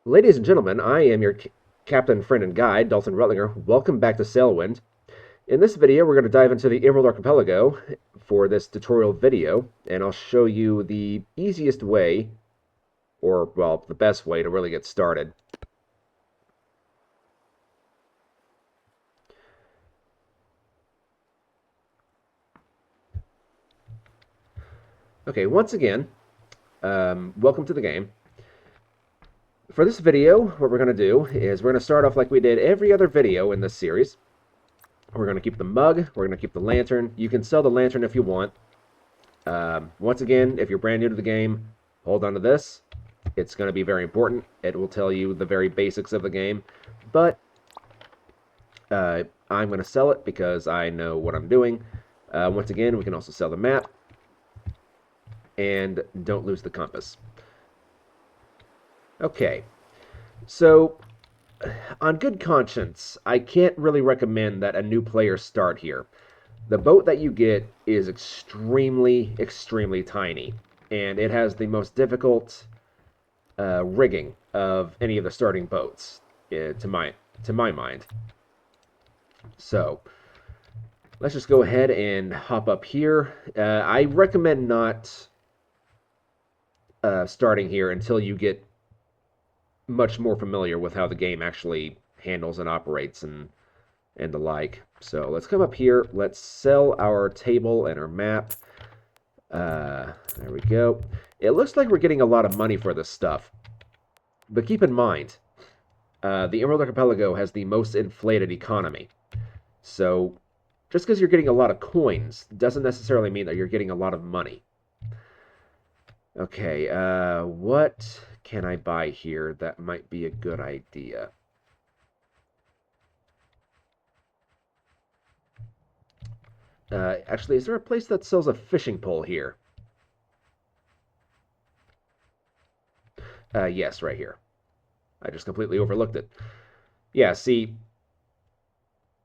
Ladies and gentlemen, I am your captain, friend, and guide, Dalton Rutlinger. Welcome back to Sailwind. In this video, we're going to dive into the Emerald Archipelago for this tutorial video, and I'll show you the easiest way, or, well, the best way to really get started. Okay, once again, welcome to the game. For this video, what we're going to do is we're going to start off like we did every other video in this series. We're going to keep the mug, we're going to keep the lantern. You can sell the lantern if you want. Once again, if you're brand new to the game, hold on to this. It's going to be very important. It will tell you the very basics of the game. But I'm going to sell it because I know what I'm doing. Once again, we can also sell the map. And don't lose the compass. Okay, so on good conscience, I can't really recommend that a new player start here. The boat that you get is extremely, extremely tiny, and it has the most difficult rigging of any of the starting boats, to my mind. So let's just go ahead and hop up here. I recommend not starting here until you get much more familiar with how the game actually handles and operates and the like. So let's come up here. Let's sell our table and our map. There we go. It looks like we're getting a lot of money for this stuff. But keep in mind, the Emerald Archipelago has the most inflated economy. So just because you're getting a lot of coins doesn't necessarily mean that you're getting a lot of money. Okay, what can I buy here that might be a good idea? Actually, is there a place that sells a fishing pole here? Yes, right here. I just completely overlooked it. Yeah, see,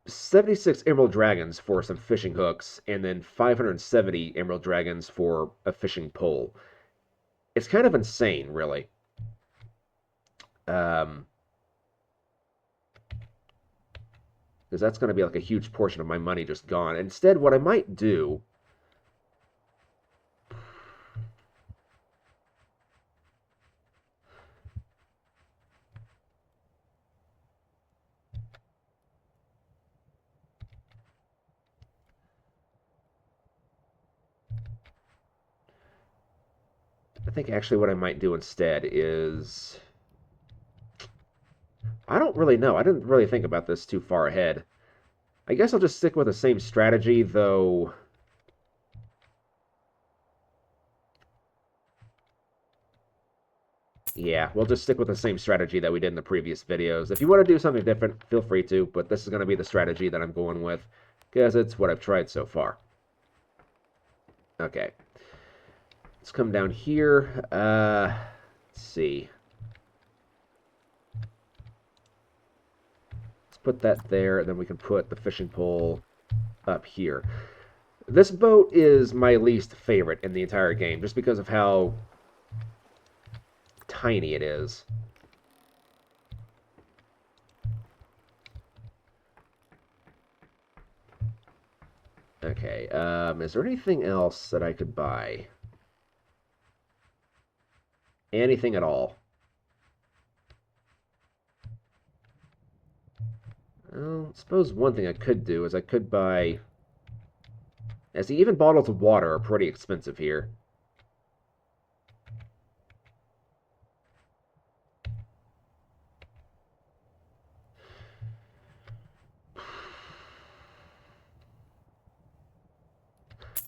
76 Emerald Dragons for some fishing hooks, and then 570 Emerald Dragons for a fishing pole. It's kind of insane, really. Because that's going to be like a huge portion of my money just gone. Instead, what I might do... I think actually what I might do instead is... I don't really know. I didn't really think about this too far ahead. I guess I'll just stick with the same strategy, though... Yeah, we'll just stick with the same strategy that we did in the previous videos. If you want to do something different, feel free to, but this is going to be the strategy that I'm going with, because it's what I've tried so far. Okay. Let's come down here. Let's see. Let's put that there, and then we can put the fishing pole up here. This boat is my least favorite in the entire game, just because of how tiny it is. Okay, is there anything else that I could buy? Anything at all? Well, I suppose one thing I could do is I could buy... See, even bottles of water are pretty expensive here.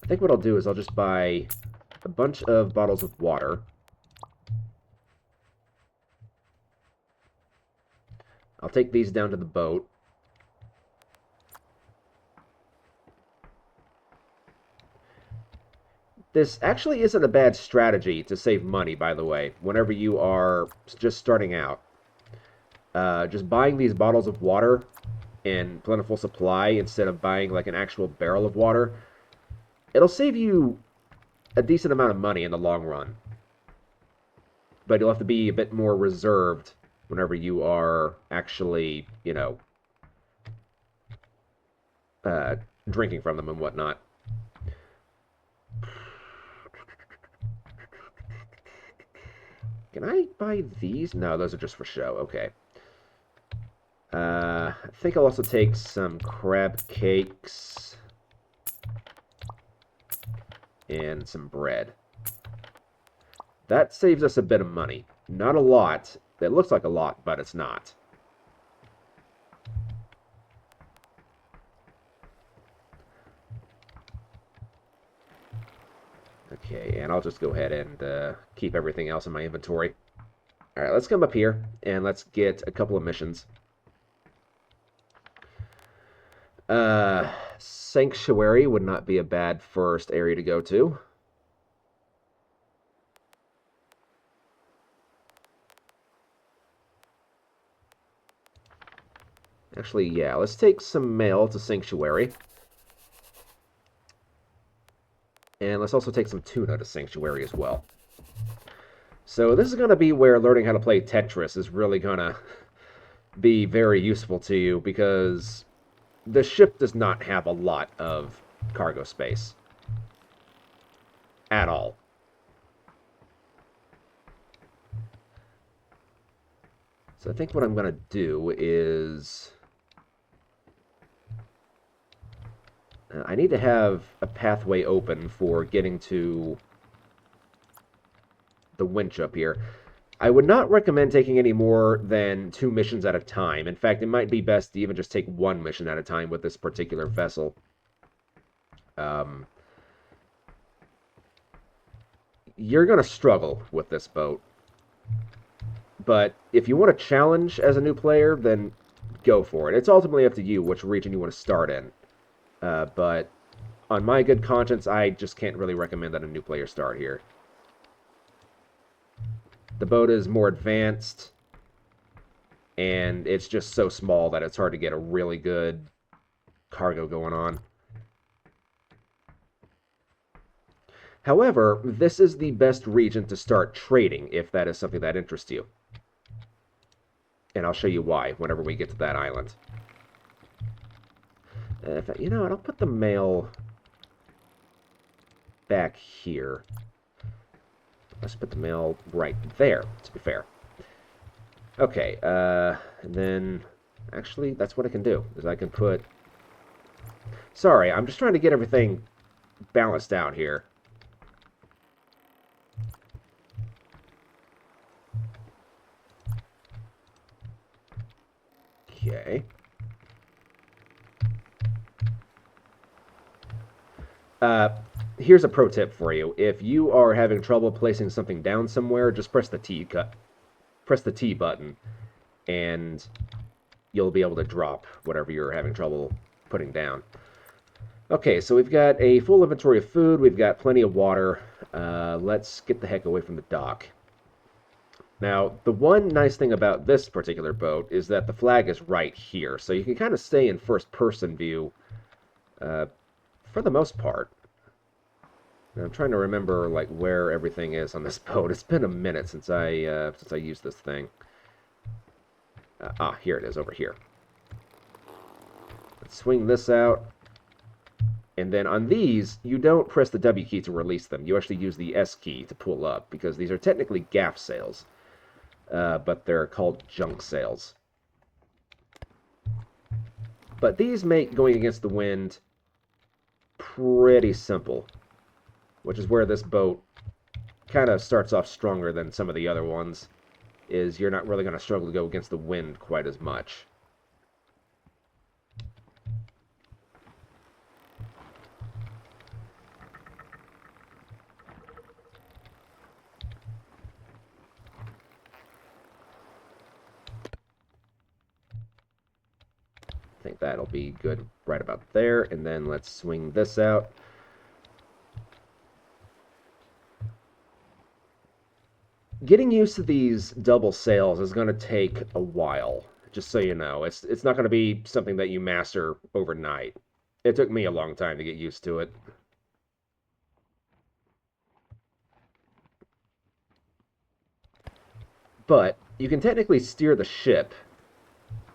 I think what I'll do is I'll just buy a bunch of bottles of water. I'll take these down to the boat. This actually isn't a bad strategy to save money, by the way, whenever you are just starting out. Just buying these bottles of water in plentiful supply instead of buying like an actual barrel of water, it'll save you a decent amount of money in the long run. But you'll have to be a bit more reserved whenever you are actually, you know, uh, drinking from them and whatnot. Can I buy these? No, those are just for show. Okay. I think I'll also take some crab cakes and some bread. That saves us a bit of money. Not a lot. It looks like a lot, but it's not. Okay, and I'll just go ahead and keep everything else in my inventory. All right, let's come up here and let's get a couple of missions. Sanctuary would not be a bad first area to go to. Actually, yeah, let's take some mail to Sanctuary. And let's also take some tuna to Sanctuary as well. So this is going to be where learning how to play Tetris is really going to be very useful to you, because the ship does not have a lot of cargo space. At all. So I think what I'm going to do is... I need to have a pathway open for getting to the winch up here. I would not recommend taking any more than 2 missions at a time. In fact, it might be best to even just take 1 mission at a time with this particular vessel. You're going to struggle with this boat. But if you want a challenge as a new player, then go for it. It's ultimately up to you which region you want to start in. But on my good conscience, I just can't really recommend that a new player start here. The boat is more advanced, and it's just so small that it's hard to get a really good cargo going on. However, this is the best region to start trading if that is something that interests you. And I'll show you why whenever we get to that island. You know what, I'll put the mail back here. Let's put the mail right there, to be fair. Okay, and then... Actually, that's what I can do, is I can put... Sorry, I'm just trying to get everything balanced out here. Okay. Here's a pro tip for you. If you are having trouble placing something down somewhere, just press the T button, and you'll be able to drop whatever you're having trouble putting down. Okay, so we've got a full inventory of food, we've got plenty of water. Let's get the heck away from the dock. Now, the one nice thing about this particular boat is that the flag is right here, so you can kind of stay in first-person view for the most part. Now, I'm trying to remember like where everything is on this boat. It's been a minute since I used this thing. Here it is, over here. Let's swing this out. And then on these, you don't press the W key to release them. You actually use the S key to pull up, because these are technically gaff sails, but they're called junk sails. But these make going against the wind pretty simple, which is where this boat kind of starts off stronger than some of the other ones, is you're not really going to struggle to go against the wind quite as much. I think that'll be good right about there, and then let's swing this out. Getting used to these double sails is going to take a while, just so you know. It's not going to be something that you master overnight. It took me a long time to get used to it. But you can technically steer the ship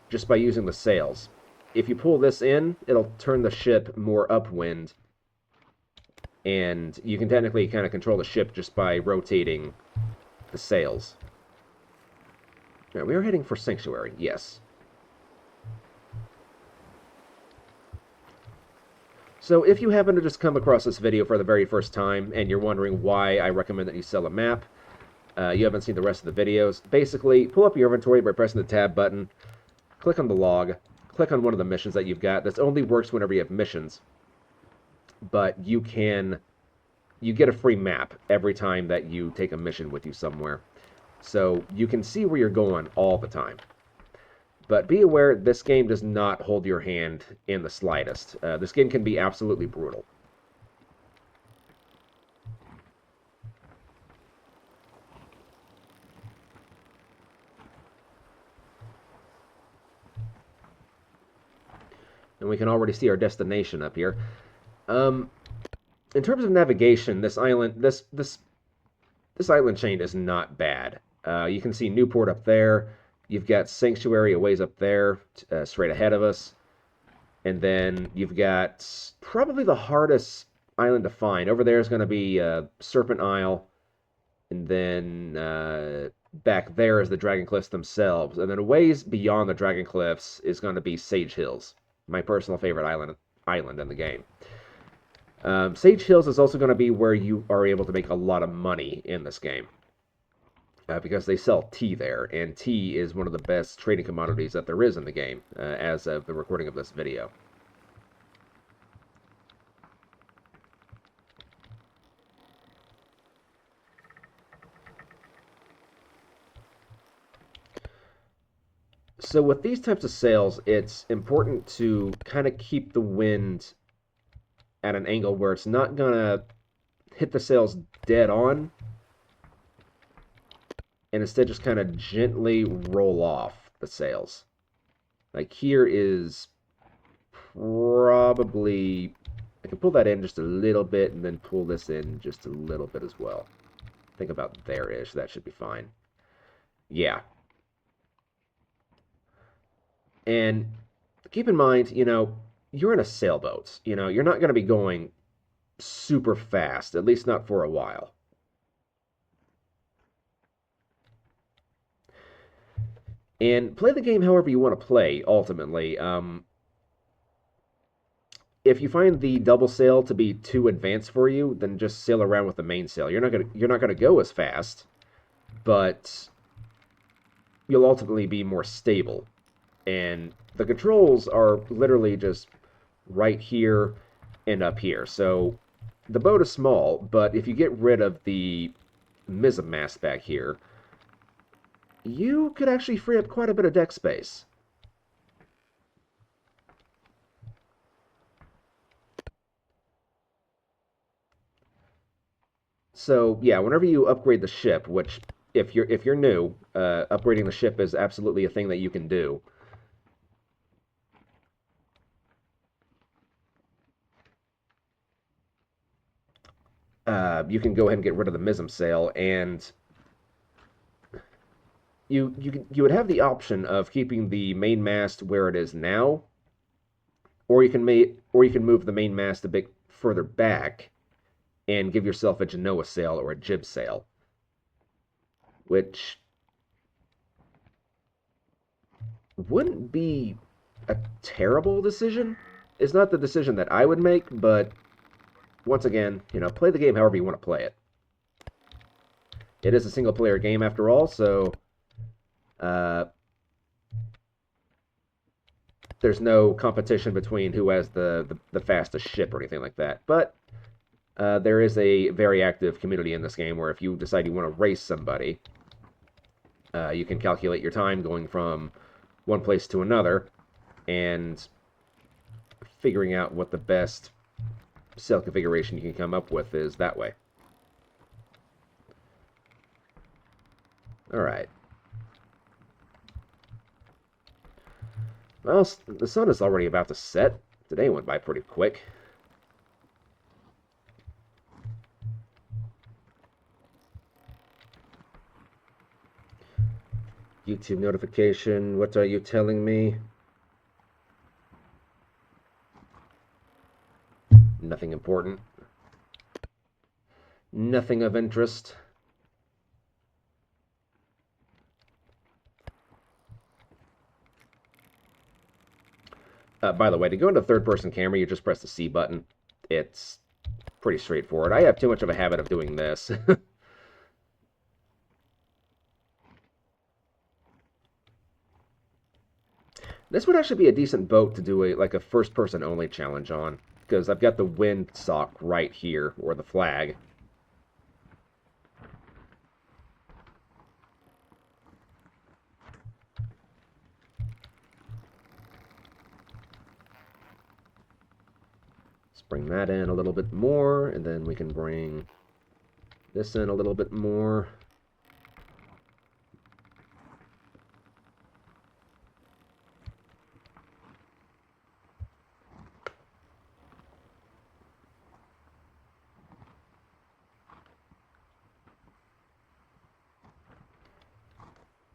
just by using the sails. If you pull this in, it'll turn the ship more upwind, and you can technically kind of control the ship just by rotating the sails. Now, we are heading for Sanctuary, yes. So if you happen to just come across this video for the very first time and you're wondering why I recommend that you sell a map, you haven't seen the rest of the videos, basically pull up your inventory by pressing the tab button, click on the log, click on one of the missions that you've got. This only works whenever you have missions, but you get a free map every time that you take a mission with you somewhere. So you can see where you're going all the time. But be aware, this game does not hold your hand in the slightest. This game can be absolutely brutal. And we can already see our destination up here. In terms of navigation, this island chain is not bad. You can see Newport up there. You've got Sanctuary a ways up there, straight ahead of us. And then you've got probably the hardest island to find. Over there is going to be Serpent Isle. And then back there is the Dragon Cliffs themselves. And then a ways beyond the Dragon Cliffs is going to be Sage Hills, my personal favorite island in the game. Sage Hills is also going to be where you are able to make a lot of money in this game. Because they sell tea there, and tea is one of the best trading commodities that there is in the game, as of the recording of this video. So with these types of sails, it's important to kind of keep the wind at an angle where it's not going to hit the sails dead on, and instead just kind of gently roll off the sails. Like here is probably, I can pull that in just a little bit and then pull this in just a little bit as well. Think about there-ish, that should be fine. Yeah. And keep in mind, you're in a sailboat. You're not going to be going super fast, at least not for a while. And play the game however you want to play, ultimately. If you find the double sail to be too advanced for you, then just sail around with the main sail. You're not gonna go as fast, but you'll ultimately be more stable. And the controls are literally just right here and up here. So the boat is small, but if you get rid of the mizzen mast back here, you could actually free up quite a bit of deck space. So yeah, whenever you upgrade the ship, which if you're new, upgrading the ship is absolutely a thing that you can do. You can go ahead and get rid of the mizzen sail, and you would have the option of keeping the main mast where it is now, or you can move the main mast a bit further back and give yourself a Genoa sail or a jib sail, which wouldn't be a terrible decision. It's not the decision that I would make, but once again, play the game however you want to play it. It is a single-player game after all, so there's no competition between who has the fastest ship or anything like that. But there is a very active community in this game where if you decide you want to race somebody, you can calculate your time going from one place to another and figuring out what the best sail configuration you can come up with is that way. Alright. Well, the sun is already about to set. Today went by pretty quick. YouTube notification. What are you telling me? Nothing important. Nothing of interest. By the way, to go into third-person camera, you just press the C button. It's pretty straightforward. I have too much of a habit of doing this. This would actually be a decent boat to do a first-person only challenge on, because I've got the windsock right here, or the flag. Let's bring that in a little bit more, and then we can bring this in a little bit more.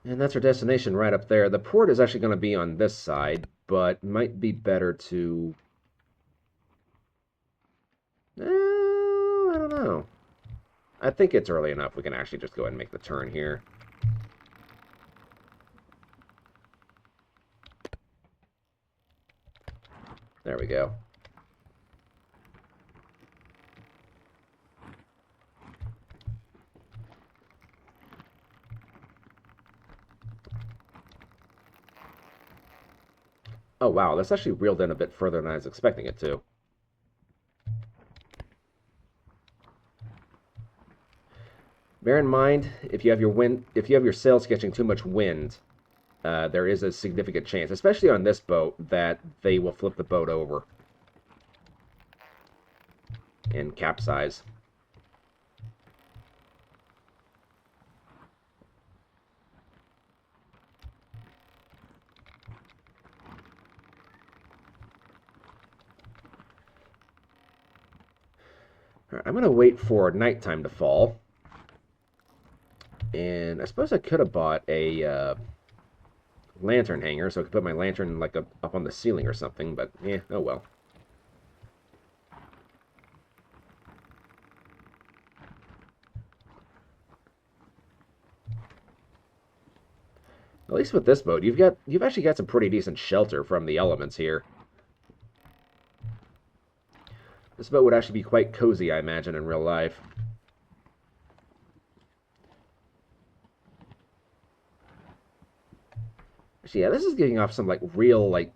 And that's our destination right up there. The port is actually going to be on this side, but might be better to... I don't know. I think it's early enough we can actually just go ahead and make the turn here. There we go. Oh wow, that's actually reeled in a bit further than I was expecting it to. Bear in mind, if you have your sails catching too much wind, there is a significant chance, especially on this boat, that they will flip the boat over and capsize. All right, I'm going to wait for nighttime to fall. And I suppose I could have bought a lantern hanger, so I could put my lantern like up on the ceiling or something, but yeah, oh well. At least with this boat, you've actually got some pretty decent shelter from the elements here. This boat would actually be quite cozy, I imagine, in real life. Actually, yeah, this is giving off some like real like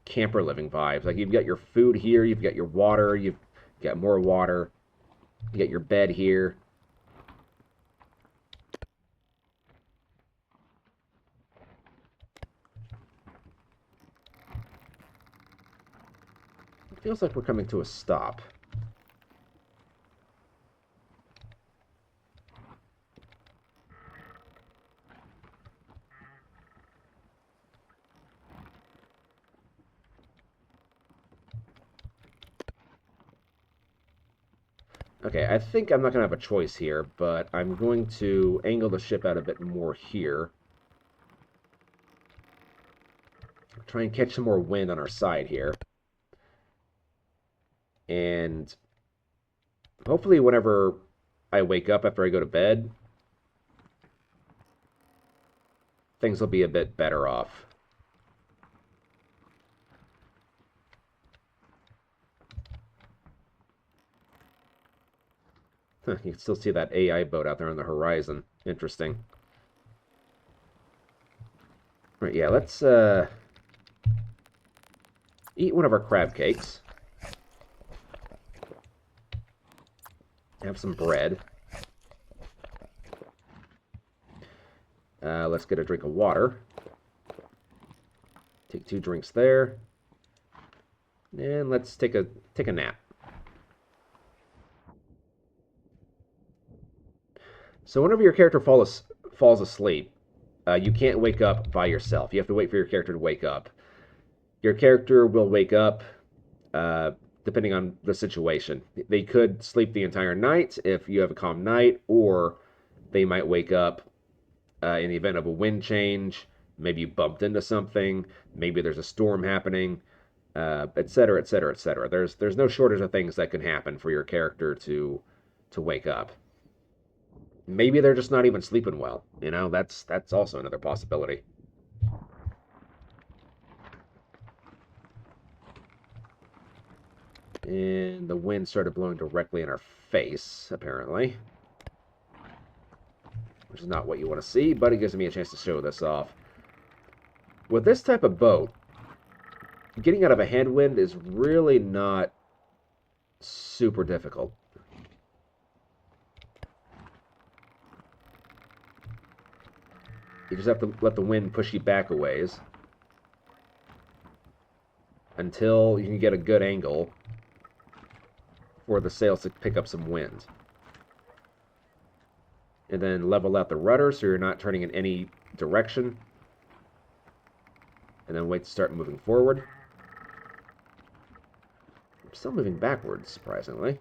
camper living vibes. Like you've got your food here, you've got your water, you've got more water, you got your bed here. It feels like we're coming to a stop. Okay, I think I'm not going to have a choice here, but I'm going to angle the ship out a bit more here. Try and catch some more wind on our side here. And hopefully whenever I wake up after I go to bed, things will be a bit better off. You can still see that AI boat out there on the horizon. Interesting. Right, yeah, let's eat one of our crab cakes. Have some bread. Let's get a drink of water. Take 2 drinks there. And let's take a nap. So whenever your character falls asleep, you can't wake up by yourself. You have to wait for your character to wake up. Your character will wake up depending on the situation. They could sleep the entire night if you have a calm night, or they might wake up in the event of a wind change. Maybe you bumped into something. Maybe there's a storm happening, et cetera, et cetera, et cetera. There's no shortage of things that can happen for your character to wake up. Maybe they're just not even sleeping well. You know, that's also another possibility. And the wind started blowing directly in our face, apparently. Which is not what you want to see, but it gives me a chance to show this off. With this type of boat, getting out of a headwind is really not super difficult. You just have to let the wind push you back a ways until you can get a good angle for the sails to pick up some wind. And then level out the rudder so you're not turning in any direction. And then wait to start moving forward. I'm still moving backwards, surprisingly.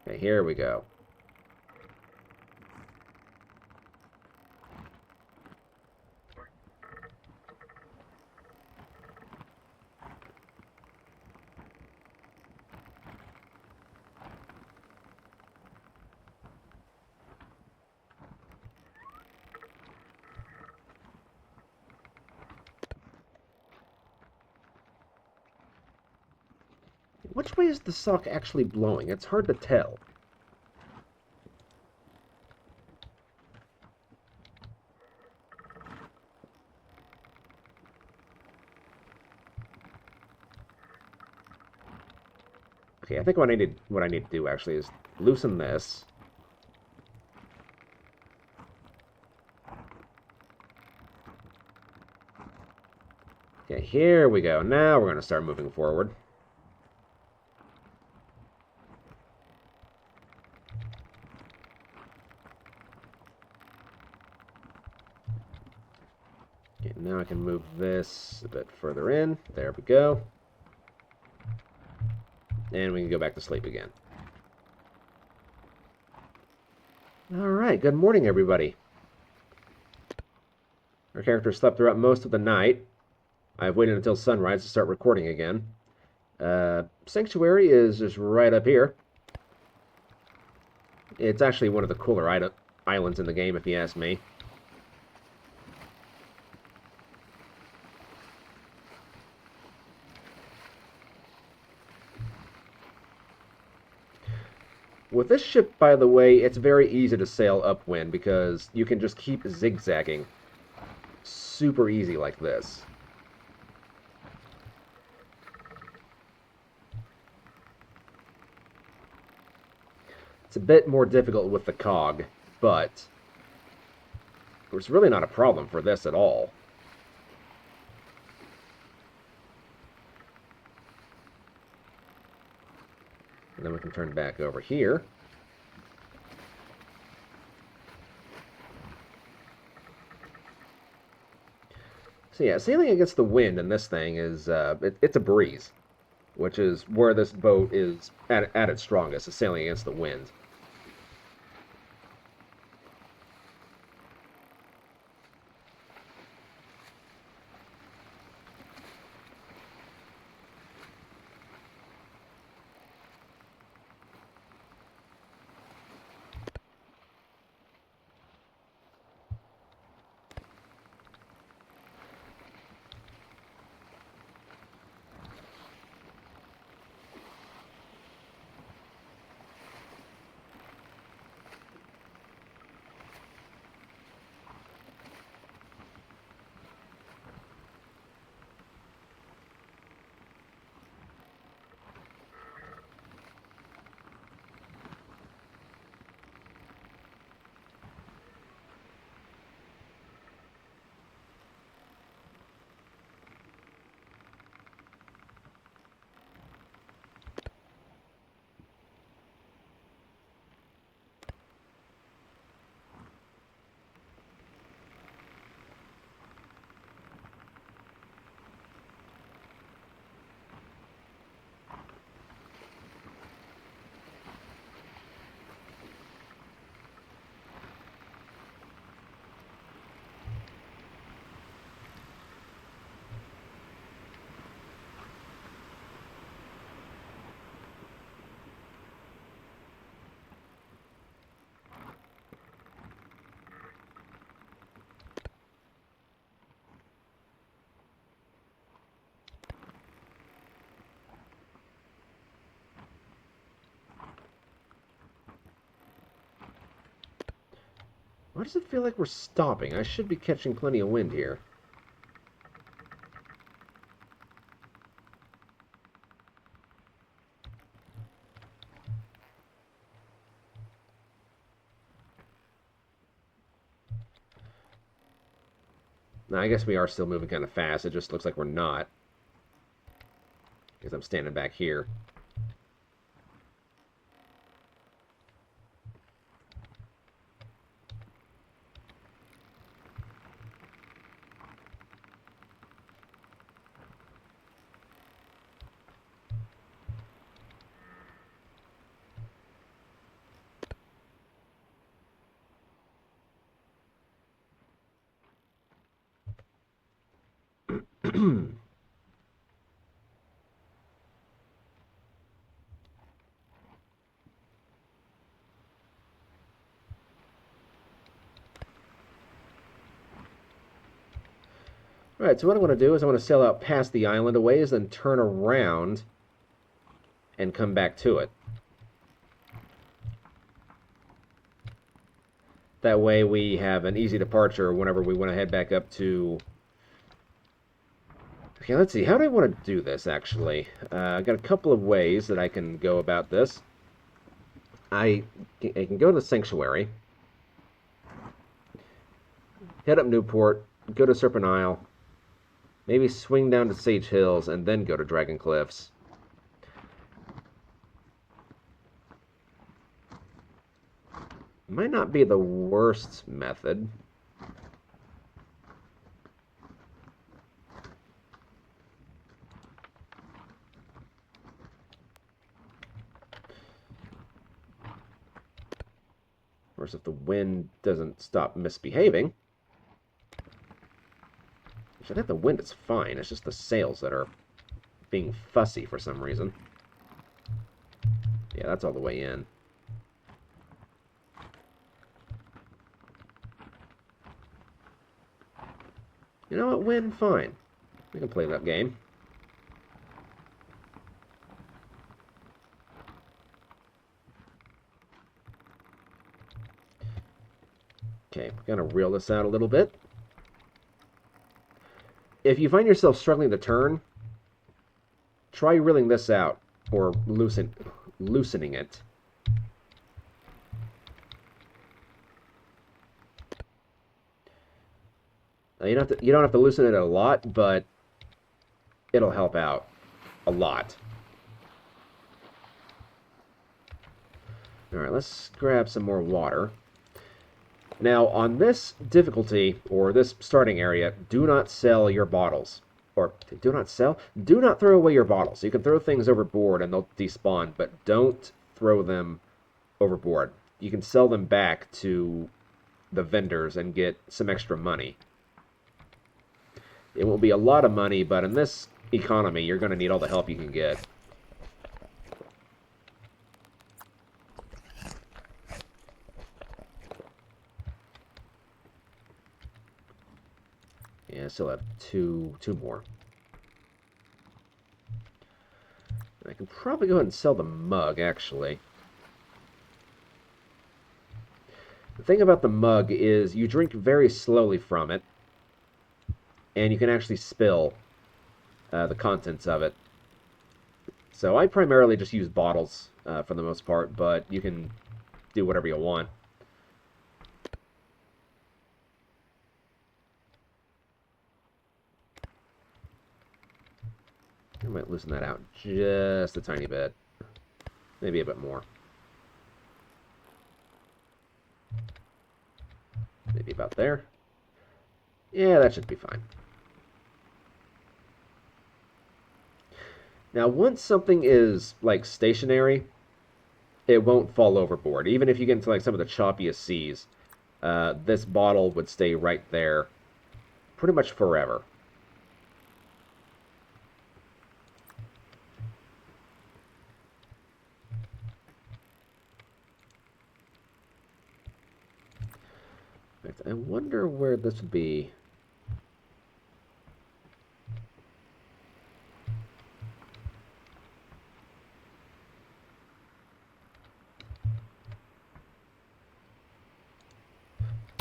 Okay, here we go. Which way is the suck actually blowing? It's hard to tell. Okay, I think what I need to do actually is loosen this. Okay, here we go. Now we're going to start moving forward. Okay, now I can move this a bit further in. There we go. And we can go back to sleep again. Alright, good morning, everybody. Our character slept throughout most of the night. I've waited until sunrise to start recording again. Sanctuary is just right up here. It's actually one of the cooler islands in the game, if you ask me. With this ship, by the way, it's very easy to sail upwind because you can just keep zigzagging super easy like this. It's a bit more difficult with the cog, but it's really not a problem for this at all. And then we can turn back over here. So yeah, sailing against the wind in this thing is, it's a breeze, which is where this boat is at its strongest, is sailing against the wind. Why does it feel like we're stopping? I should be catching plenty of wind here. Now, I guess we are still moving kind of fast. It just looks like we're not, because I'm standing back here. Alright, so what I want to do is I want to sail out past the island a ways, then turn around and come back to it. That way we have an easy departure whenever we want to head back up to... Okay, let's see. How do I want to do this, actually? I've got a couple of ways that I can go about this. I can go to the Sanctuary, head up Newport, go to Serpent Isle, maybe swing down to Sage Hills, and then go to Dragon Cliffs. Might not be the worst method. Of course, if the wind doesn't stop misbehaving. Which I think the wind is fine. It's just the sails that are being fussy for some reason. Yeah, that's all the way in. You know what? Wind, fine. We can play that game. Okay, we're going to reel this out a little bit. If you find yourself struggling to turn, try reeling this out, or loosening it. You don't have to loosen it a lot, but it'll help out a lot. All right, let's grab some more water. Now, on this difficulty, or this starting area, do not sell your bottles. Or, do not sell? Do not throw away your bottles. You can throw things overboard and they'll despawn, but don't throw them overboard. You can sell them back to the vendors and get some extra money. It will be a lot of money, but in this economy, you're going to need all the help you can get. Yeah, I still have two more. I can probably go ahead and sell the mug, actually. The thing about the mug is you drink very slowly from it, and you can actually spill the contents of it. So I primarily just use bottles for the most part, but you can do whatever you want. I might loosen that out just a tiny bit. Maybe a bit more. Maybe about there. Yeah, that should be fine. Now, once something is, like, stationary, it won't fall overboard. Even if you get into, like, some of the choppiest seas, this bottle would stay right there pretty much forever. I wonder where this would be.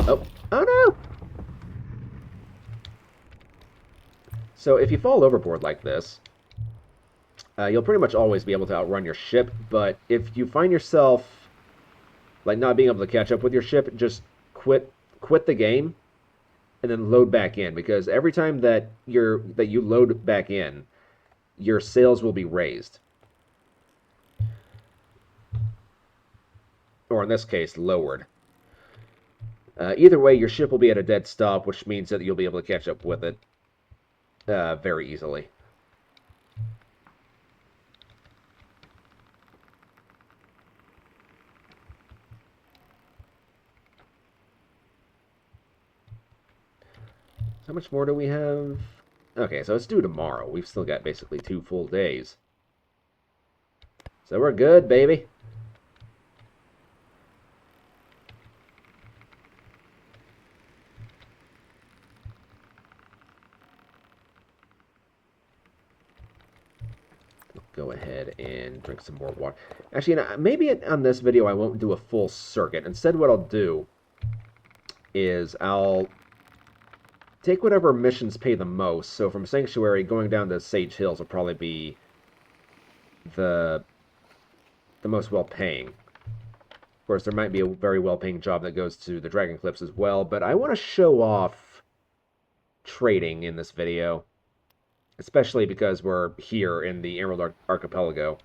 Oh, oh no! So if you fall overboard like this, you'll pretty much always be able to outrun your ship. But if you find yourself like not being able to catch up with your ship, just quit the game and then load back in because every time that you load back in, your sails will be raised, or in this case, lowered. Either way, your ship will be at a dead stop, which means that you'll be able to catch up with it very easily. How much more do we have? Okay, so it's due tomorrow. We've still got basically 2 full days. So we're good, baby. Go ahead and drink some more water. Actually, maybe on this video I won't do a full circuit. Instead, what I'll do is I'll take whatever missions pay the most. So from Sanctuary, going down to Sage Hills will probably be the most well-paying. Of course, there might be a very well-paying job that goes to the Dragon Cliffs as well, but I want to show off trading in this video, especially because we're here in the Emerald Archipelago.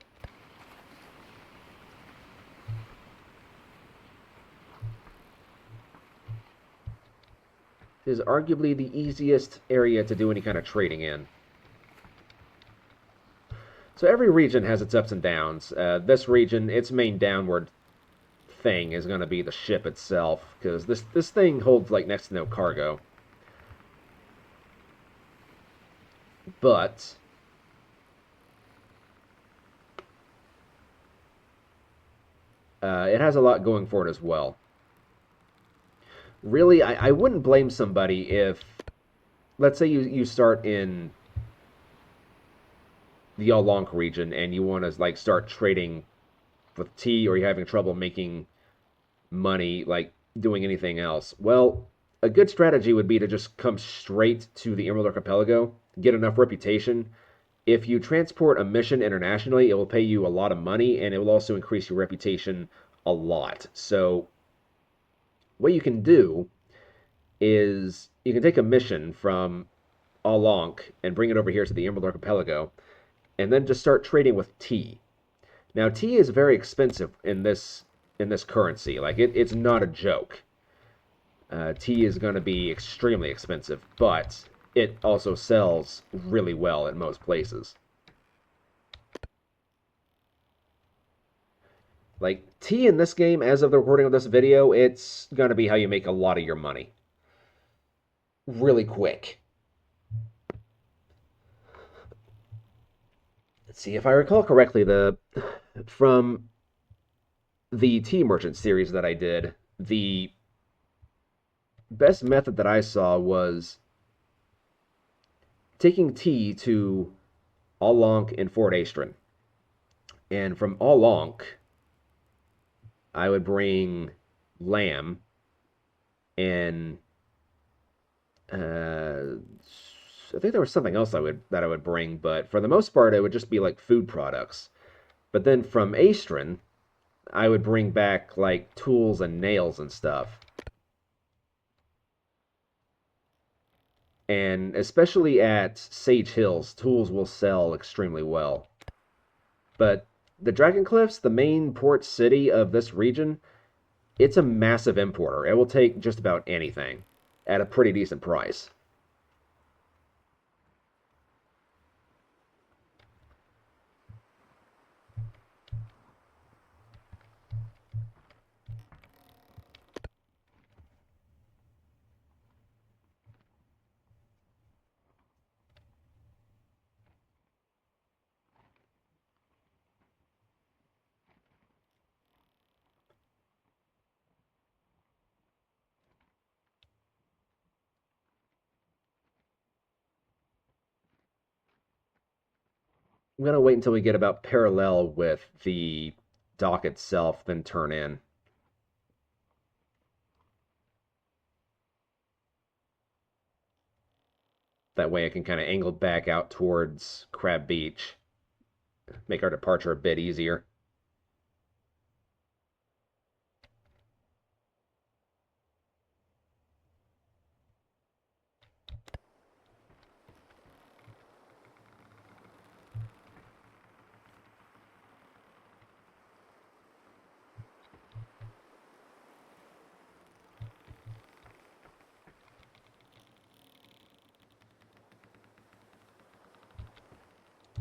This is arguably the easiest area to do any kind of trading in. So every region has its ups and downs. This region, its main downward thing is going to be the ship itself, because this thing holds like next to no cargo. But it has a lot going for it as well. Really, I wouldn't blame somebody if, let's say you start in the Yalonk region and you want to like start trading with tea, or you're having trouble making money, like doing anything else. Well, a good strategy would be to just come straight to the Emerald Archipelago, get enough reputation. If you transport a mission internationally, it will pay you a lot of money, and it will also increase your reputation a lot. So what you can do is you can take a mission from Alonk and bring it over here to the Emerald Archipelago, and then just start trading with tea. Now, tea is very expensive in this currency. Like it's not a joke. Tea is going to be extremely expensive, but it also sells really well at most places. Like, tea in this game, as of the recording of this video, it's going to be how you make a lot of your money. Really quick. Let's see, if I recall correctly, from the tea merchant series that I did, the best method that I saw was taking tea to Alonk and Fort Astron. And from Alonk, I would bring lamb and I think there was something else I would bring, but for the most part, it would just be like food products. But then from Astron, I would bring back like tools and nails and stuff. And especially at Sage Hills, tools will sell extremely well. But the Dragon Cliffs, the main port city of this region, it's a massive importer. It will take just about anything at a pretty decent price. I'm going to wait until we get about parallel with the dock itself, then turn in. That way I can kind of angle back out towards Crab Beach, make our departure a bit easier.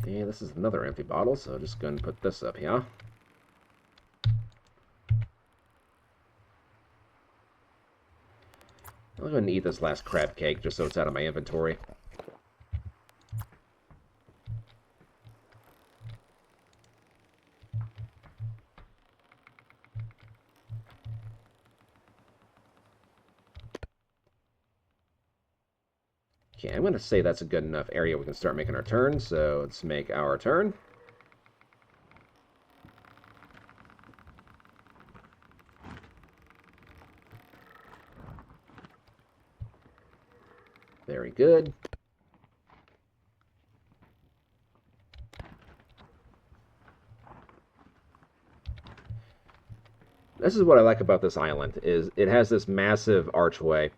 And this is another empty bottle, so just go and put this up here. I'll go ahead and eat this last crab cake just so it's out of my inventory. Okay, I'm going to say that's a good enough area we can start making our turn, so let's make our turn. Very good. This is what I like about this island, is it has this massive archway.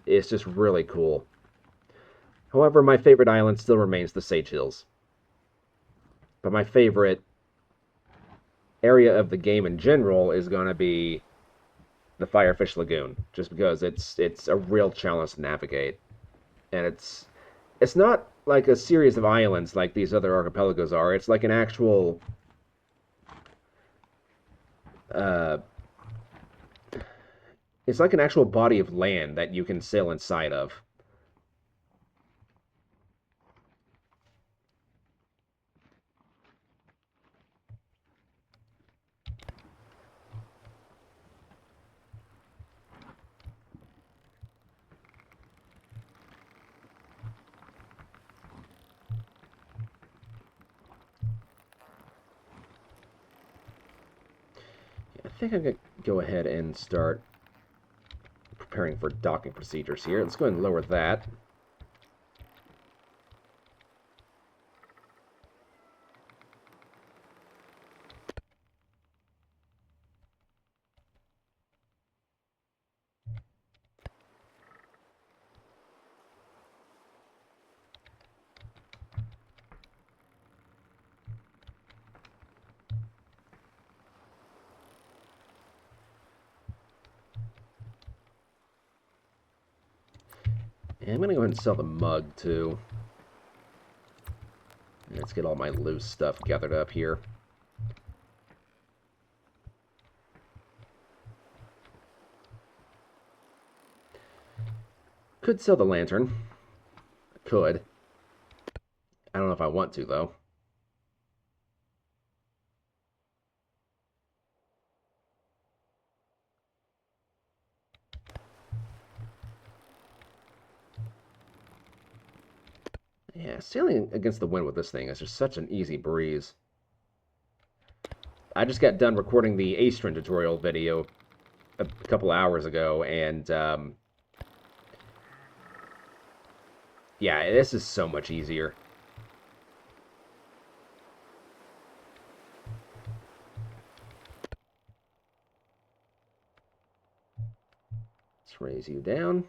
It's just really cool. However, my favorite island still remains the Sage Hills. But my favorite area of the game in general is going to be the Firefish Lagoon, just because it's a real challenge to navigate. And it's not like a series of islands like these other archipelagos are. It's like an actual it's like an actual body of land that you can sail inside of. I think I'm going to go ahead and start preparing for docking procedures here. Let's go ahead and lower that. And I'm going to go ahead and sell the mug, too. Let's get all my loose stuff gathered up here. Could sell the lantern. Could. I don't know if I want to, though. Yeah, sailing against the wind with this thing is just such an easy breeze. I just got done recording the Astron tutorial video a couple hours ago, and yeah, this is so much easier. Let's raise you down.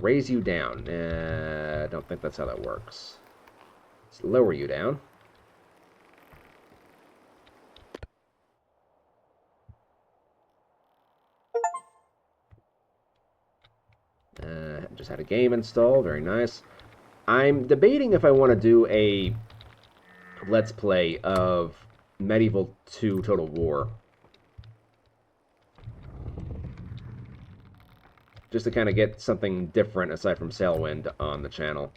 Raise you down. I don't think that's how that works. Let's lower you down. Just had a game installed. Very nice. I'm debating if I want to do a Let's Play of Medieval 2 Total War. Just to kind of get something different aside from Sailwind on the channel.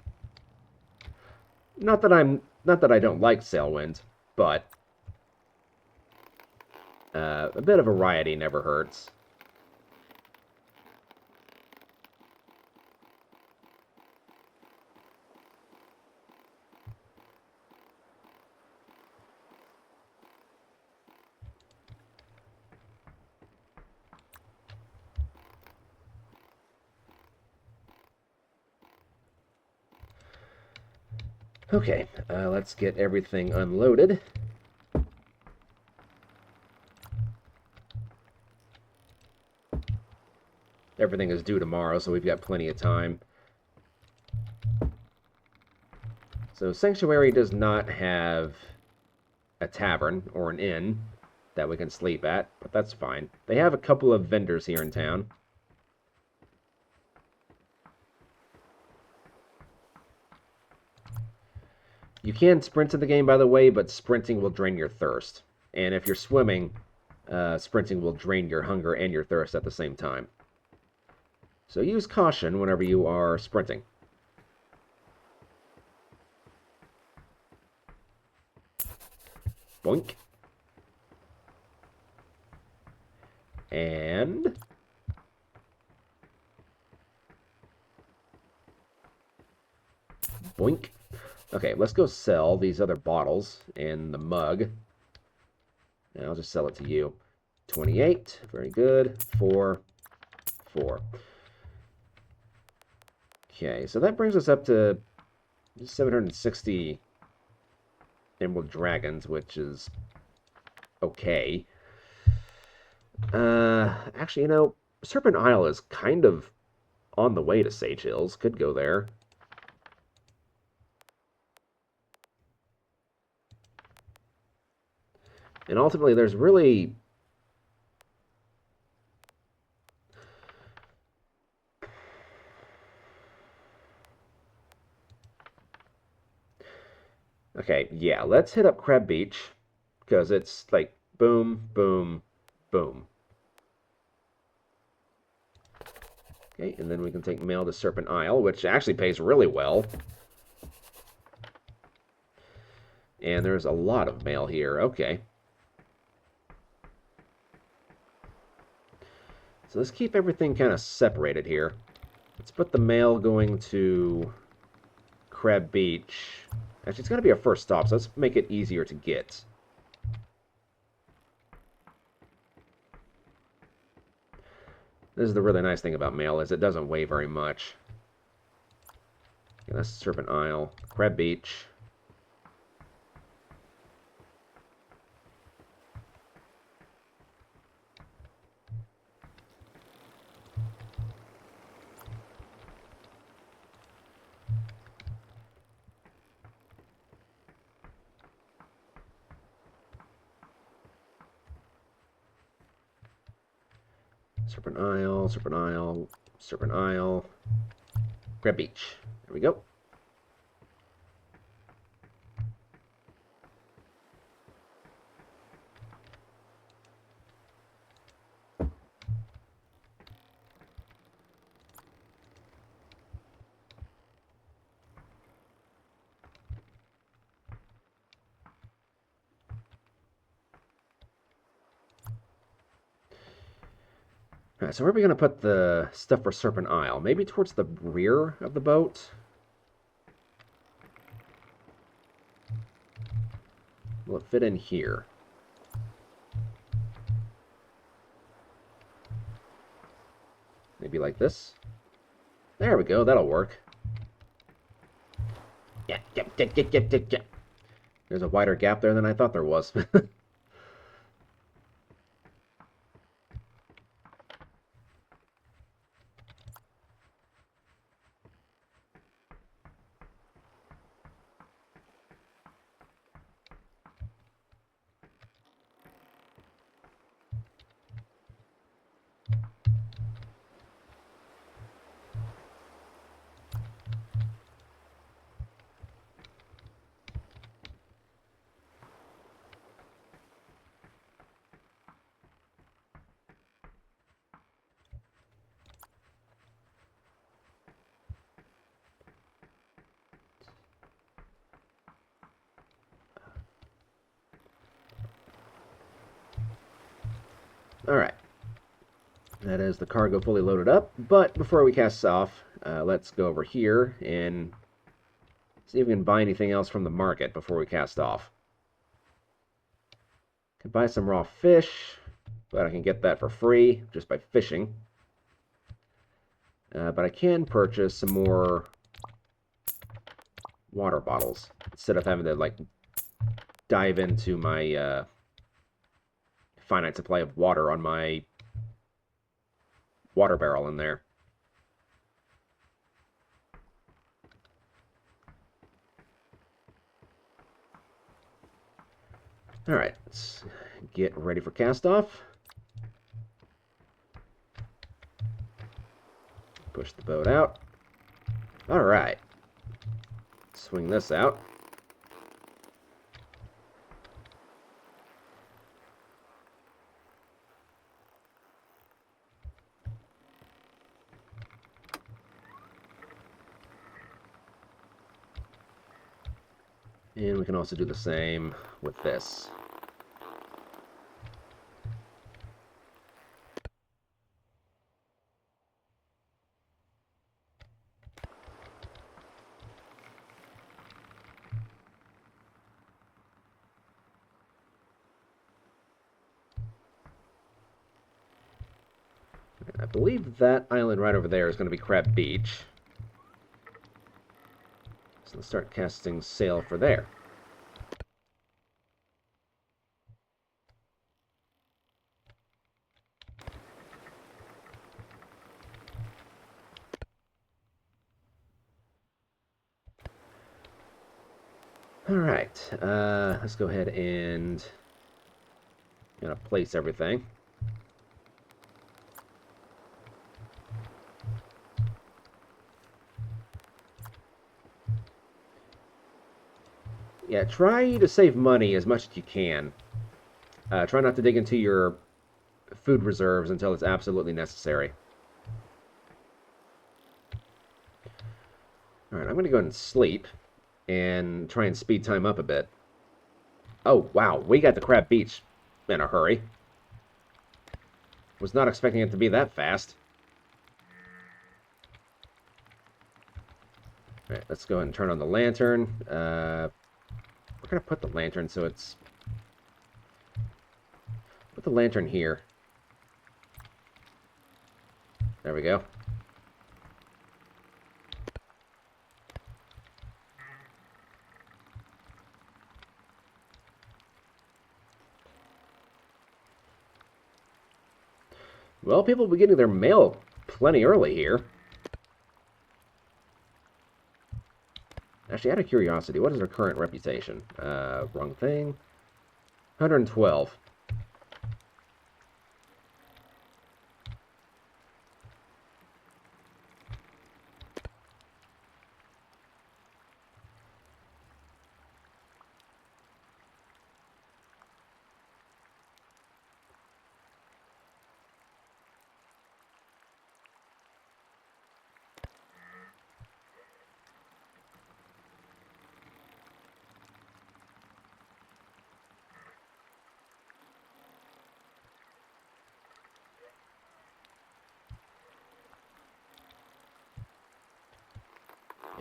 Not that I don't like Sailwind, but a bit of variety never hurts. Okay, let's get everything unloaded. Everything is due tomorrow, so we've got plenty of time. So Sanctuary does not have a tavern or an inn that we can sleep at, but that's fine. They have a couple of vendors here in town. You can sprint in the game, by the way, but sprinting will drain your thirst. And if you're swimming, sprinting will drain your hunger and your thirst at the same time. So use caution whenever you are sprinting. Boink. And... boink. Okay, let's go sell these other bottles and the mug. And I'll just sell it to you. 28. Very good. 4. 4. Okay, so that brings us up to 760 Emerald Dragons, which is okay. Actually, you know, Serpent Isle is kind of on the way to Sage Hills. Could go there. And ultimately, there's really... Okay, yeah, let's hit up Crab Beach, because it's like boom, boom, boom. Okay, and then we can take mail to Serpent Isle, which actually pays really well. And there's a lot of mail here. Okay. So let's keep everything kind of separated here. Let's put the mail going to Crab Beach. Actually, it's going to be our first stop, so let's make it easier to get. This is the really nice thing about mail, is it doesn't weigh very much. Okay, that's Serpent Isle, Crab Beach. Serpent Isle, Serpent Isle, Serpent Isle, Crab Beach. There we go. Alright, so where are we going to put the stuff for Serpent Isle? Maybe towards the rear of the boat? Will it fit in here? Maybe like this? There we go, that'll work. Yeah. There's a wider gap there than I thought there was. Alright. That is the cargo fully loaded up. But before we cast off, let's go over here and see if we can buy anything else from the market before we cast off. Can buy some raw fish, but I can get that for free just by fishing. But I can purchase some more water bottles instead of having to, like, dive into my finite supply of water on my water barrel in there. Alright, let's get ready for cast off. Push the boat out. Alright. Swing this out. And we can also do the same with this. I believe that island right over there is going to be Crab Beach. So let's start casting sail for there. Alright, let's go ahead and place everything. Yeah, try to save money as much as you can. Try not to dig into your food reserves until it's absolutely necessary. Alright, I'm going to go ahead and sleep and try and speed time up a bit. Oh, wow, we got the Crab Beach in a hurry. Was not expecting it to be that fast. Alright, let's go ahead and turn on the lantern. We're going to put the lantern so it's... Put the lantern here. There we go. Well, people will be getting their mail plenty early here. Actually, out of curiosity, what is their current reputation? Wrong thing. 112.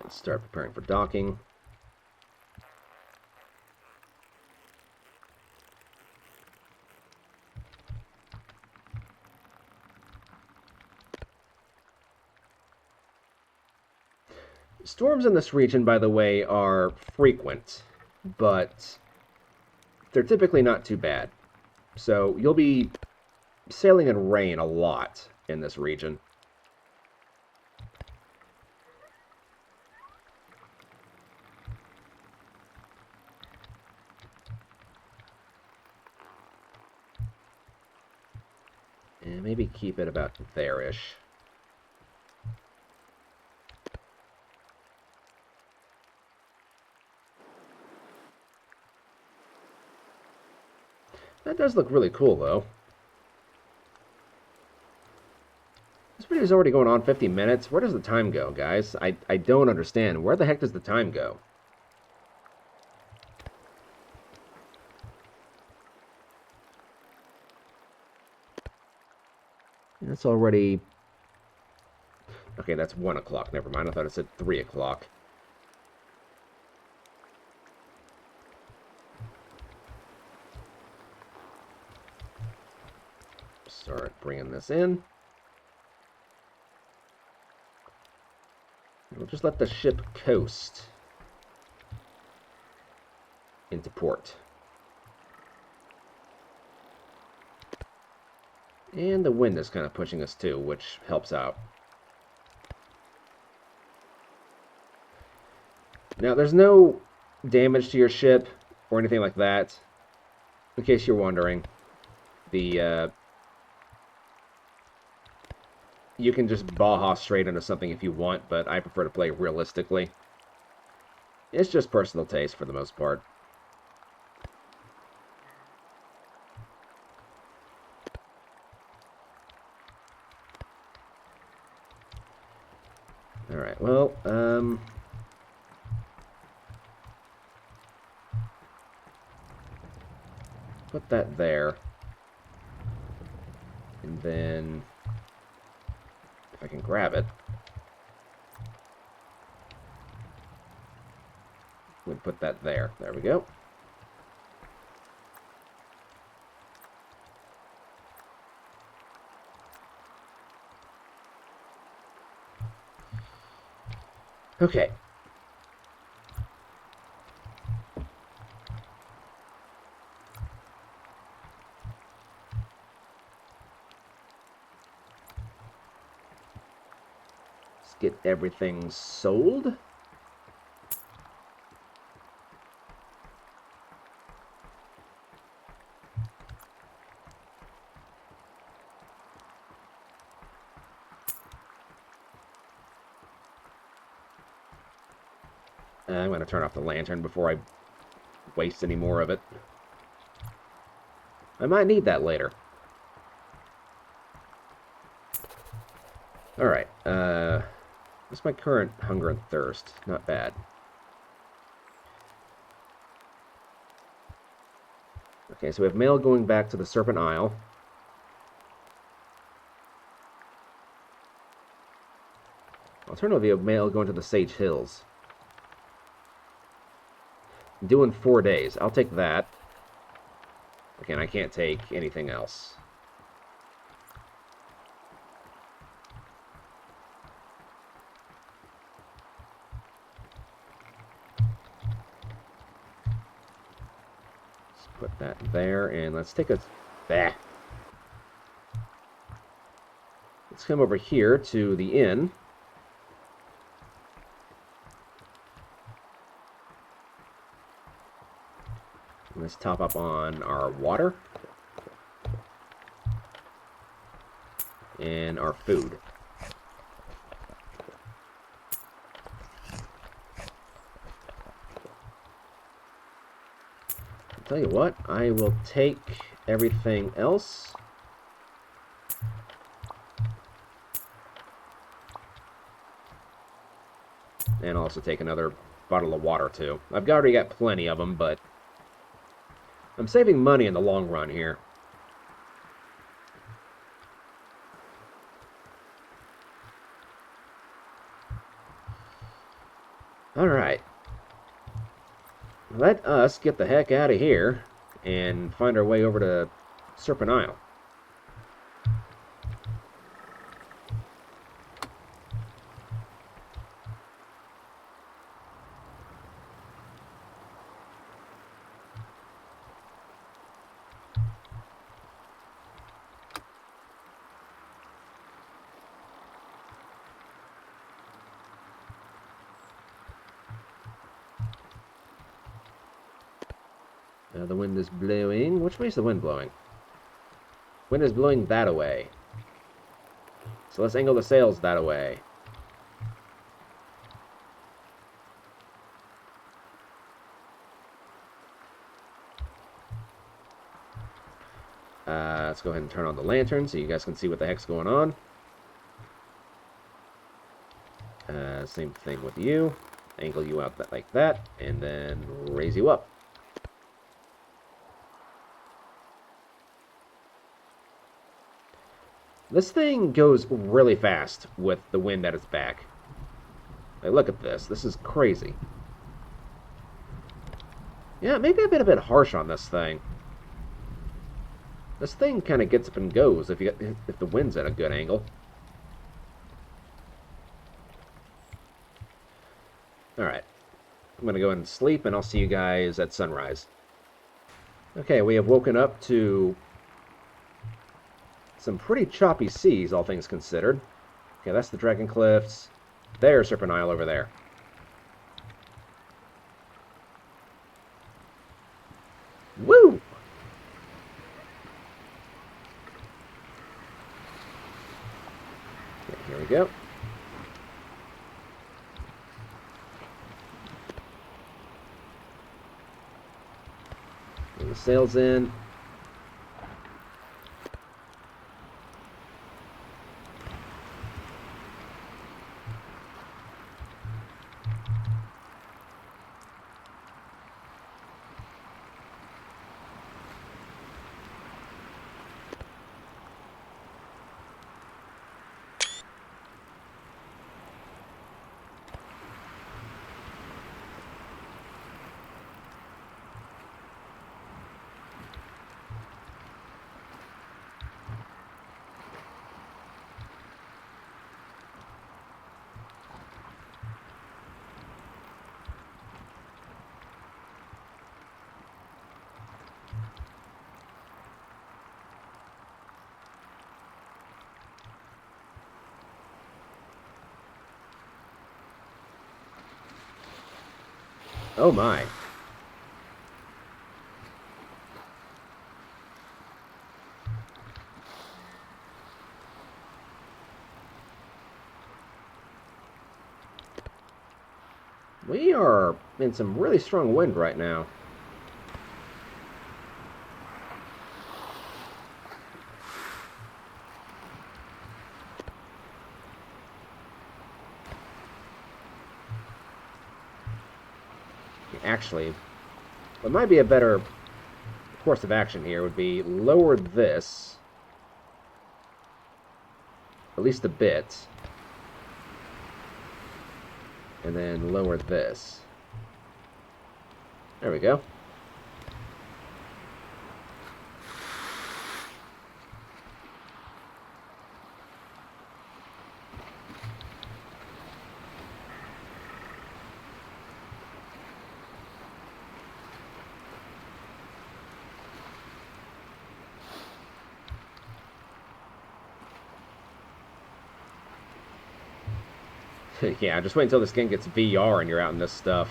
And start preparing for docking. Storms in this region, by the way, are frequent, but they're typically not too bad. So you'll be sailing in rain a lot in this region. And maybe keep it about there-ish. That does look really cool, though. This video is already going on 50 minutes. Where does the time go, guys? I don't understand. Where the heck does the time go? It's already... Okay, that's 1 o'clock. Never mind. I thought it said 3 o'clock. Start bringing this in. We'll just let the ship coast. into port. And the wind is kind of pushing us too, which helps out. Now, there's no damage to your ship or anything like that. In case you're wondering, you can just Baja straight into something if you want, but I prefer to play realistically. It's just personal taste for the most part. Alright, well, put that there. And then, if I can grab it, we'd put that there. There we go. Okay. Let's get everything sold. I'm going to turn off the lantern before I waste any more of it. I might need that later. Alright, what's my current hunger and thirst? Not bad. Okay, so we have mail going back to the Serpent Isle. Alternatively, we have mail going to the Sage Hills. Due in 4 days. I'll take that. Again, I can't take anything else. Let's put that there, and let's take a... Bah. Let's come over here to the inn. Let's top up on our water and our food. I'll tell you what, I will take everything else. And I'll also take another bottle of water too. I've already got plenty of them, but I'm saving money in the long run here. Alright. Let us get the heck out of here and find our way over to Serpent Isle. The wind is blowing. Which way is the wind blowing? Wind is blowing that away. So let's angle the sails that away. Let's go ahead and turn on the lantern so you guys can see what the heck's going on. Same thing with you. Angle you out like that, and then raise you up. This thing goes really fast with the wind at its back. Like, look at this. This is crazy. Yeah, maybe I've been a bit harsh on this thing. This thing kind of gets up and goes if the wind's at a good angle. Alright. I'm going to go ahead and sleep, and I'll see you guys at sunrise. Okay, we have woken up to some pretty choppy seas, all things considered. Okay, that's the Dragon Cliffs. There's Serpent Isle over there. Woo! Okay, here we go. The sails in. Oh my. We are in some really strong wind right now. Actually, what might be a better course of action here would be lower this, at least a bit, and then lower this. There we go. Yeah, just wait until this game gets VR and you're out in this stuff.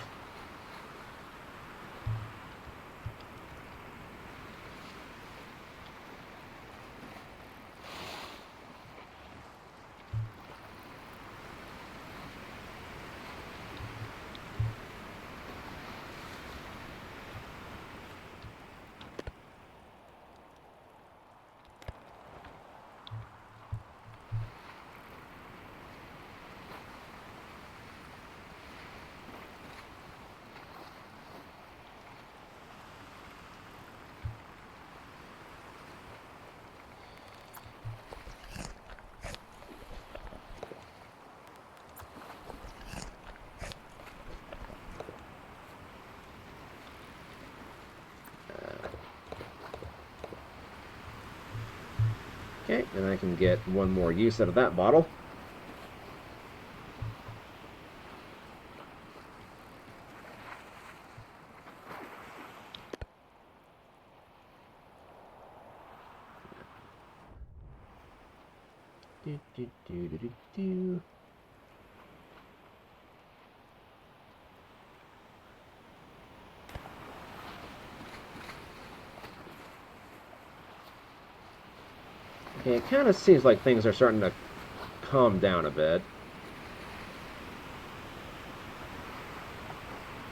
Okay, and I can get one more use out of that bottle. Do, do, do, do, do, do. Okay, it kind of seems like things are starting to calm down a bit.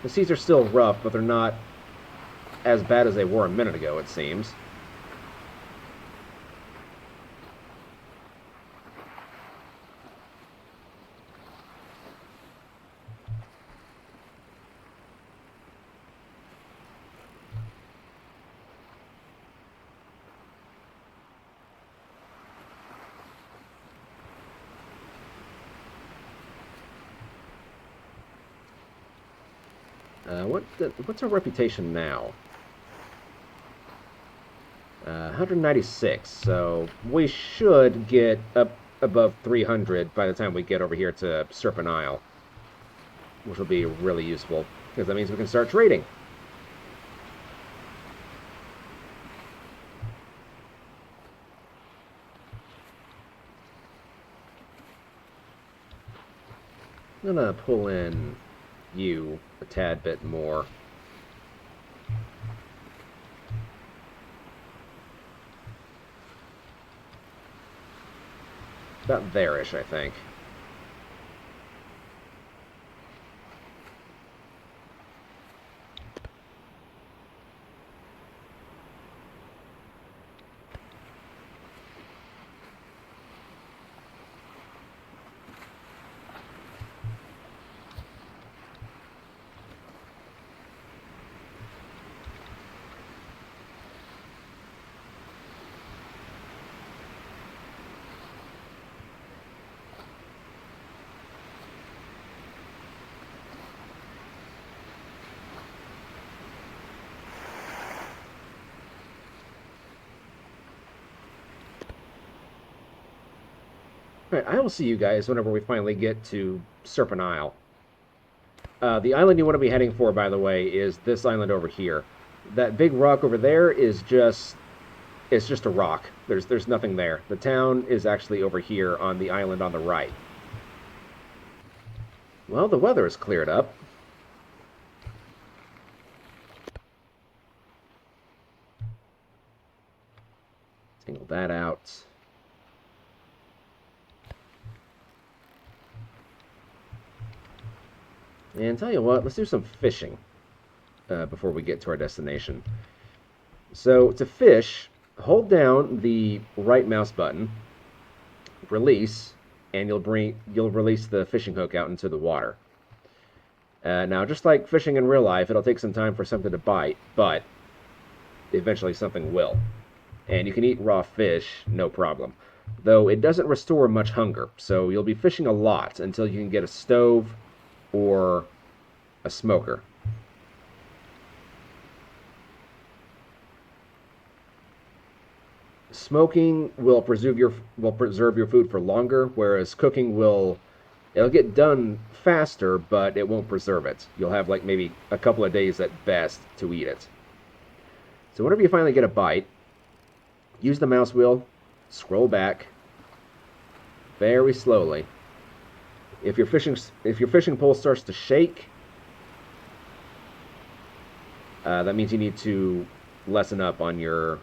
The seas are still rough, but they're not as bad as they were a minute ago, it seems. What's our reputation now? 196, so we should get up above 300 by the time we get over here to Serpent Isle, which will be really useful. because that means we can start trading. I'm gonna pull in you a tad bit more. About there-ish, I think. Alright, I will see you guys whenever we finally get to Serpent Isle. The island you want to be heading for, by the way, is this island over here. That big rock over there is it's just a rock. There's nothing there. The town is actually over here on the island on the right. Well, the weather has cleared up. Tingle that out. And tell you what, let's do some fishing before we get to our destination. So to fish, hold down the right mouse button, release, and you'll release the fishing hook out into the water. Now, just like fishing in real life, it'll take some time for something to bite, but eventually something will. And you can eat raw fish, no problem. Though it doesn't restore much hunger, so you'll be fishing a lot until you can get a stove or a smoker. Smoking will preserve your food for longer, whereas cooking it'll get done faster, but it won't preserve it. You'll have like maybe a couple of days at best to eat it. So whenever you finally get a bite, use the mouse wheel, scroll back very slowly. If your fishing pole starts to shake, that means you need to lessen up on your,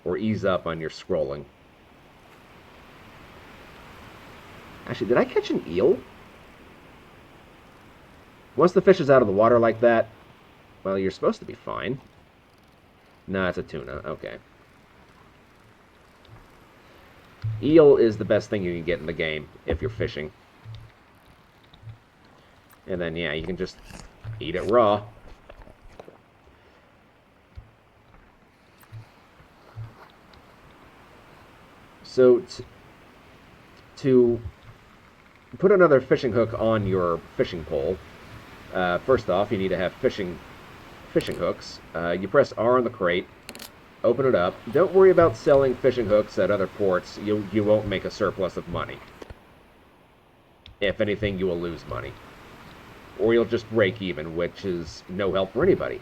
or ease up on your scrolling. Actually, did I catch an eel? Once the fish is out of the water like that, well, you're supposed to be fine. No, it's a tuna. Okay. Eel is the best thing you can get in the game if you're fishing. And then, yeah, you can just eat it raw. So, to put another fishing hook on your fishing pole, first off, you need to have fishing hooks. You press R on the crate, open it up. Don't worry about selling fishing hooks at other ports. You won't make a surplus of money. If anything, you will lose money. Or you'll just break even, which is no help for anybody.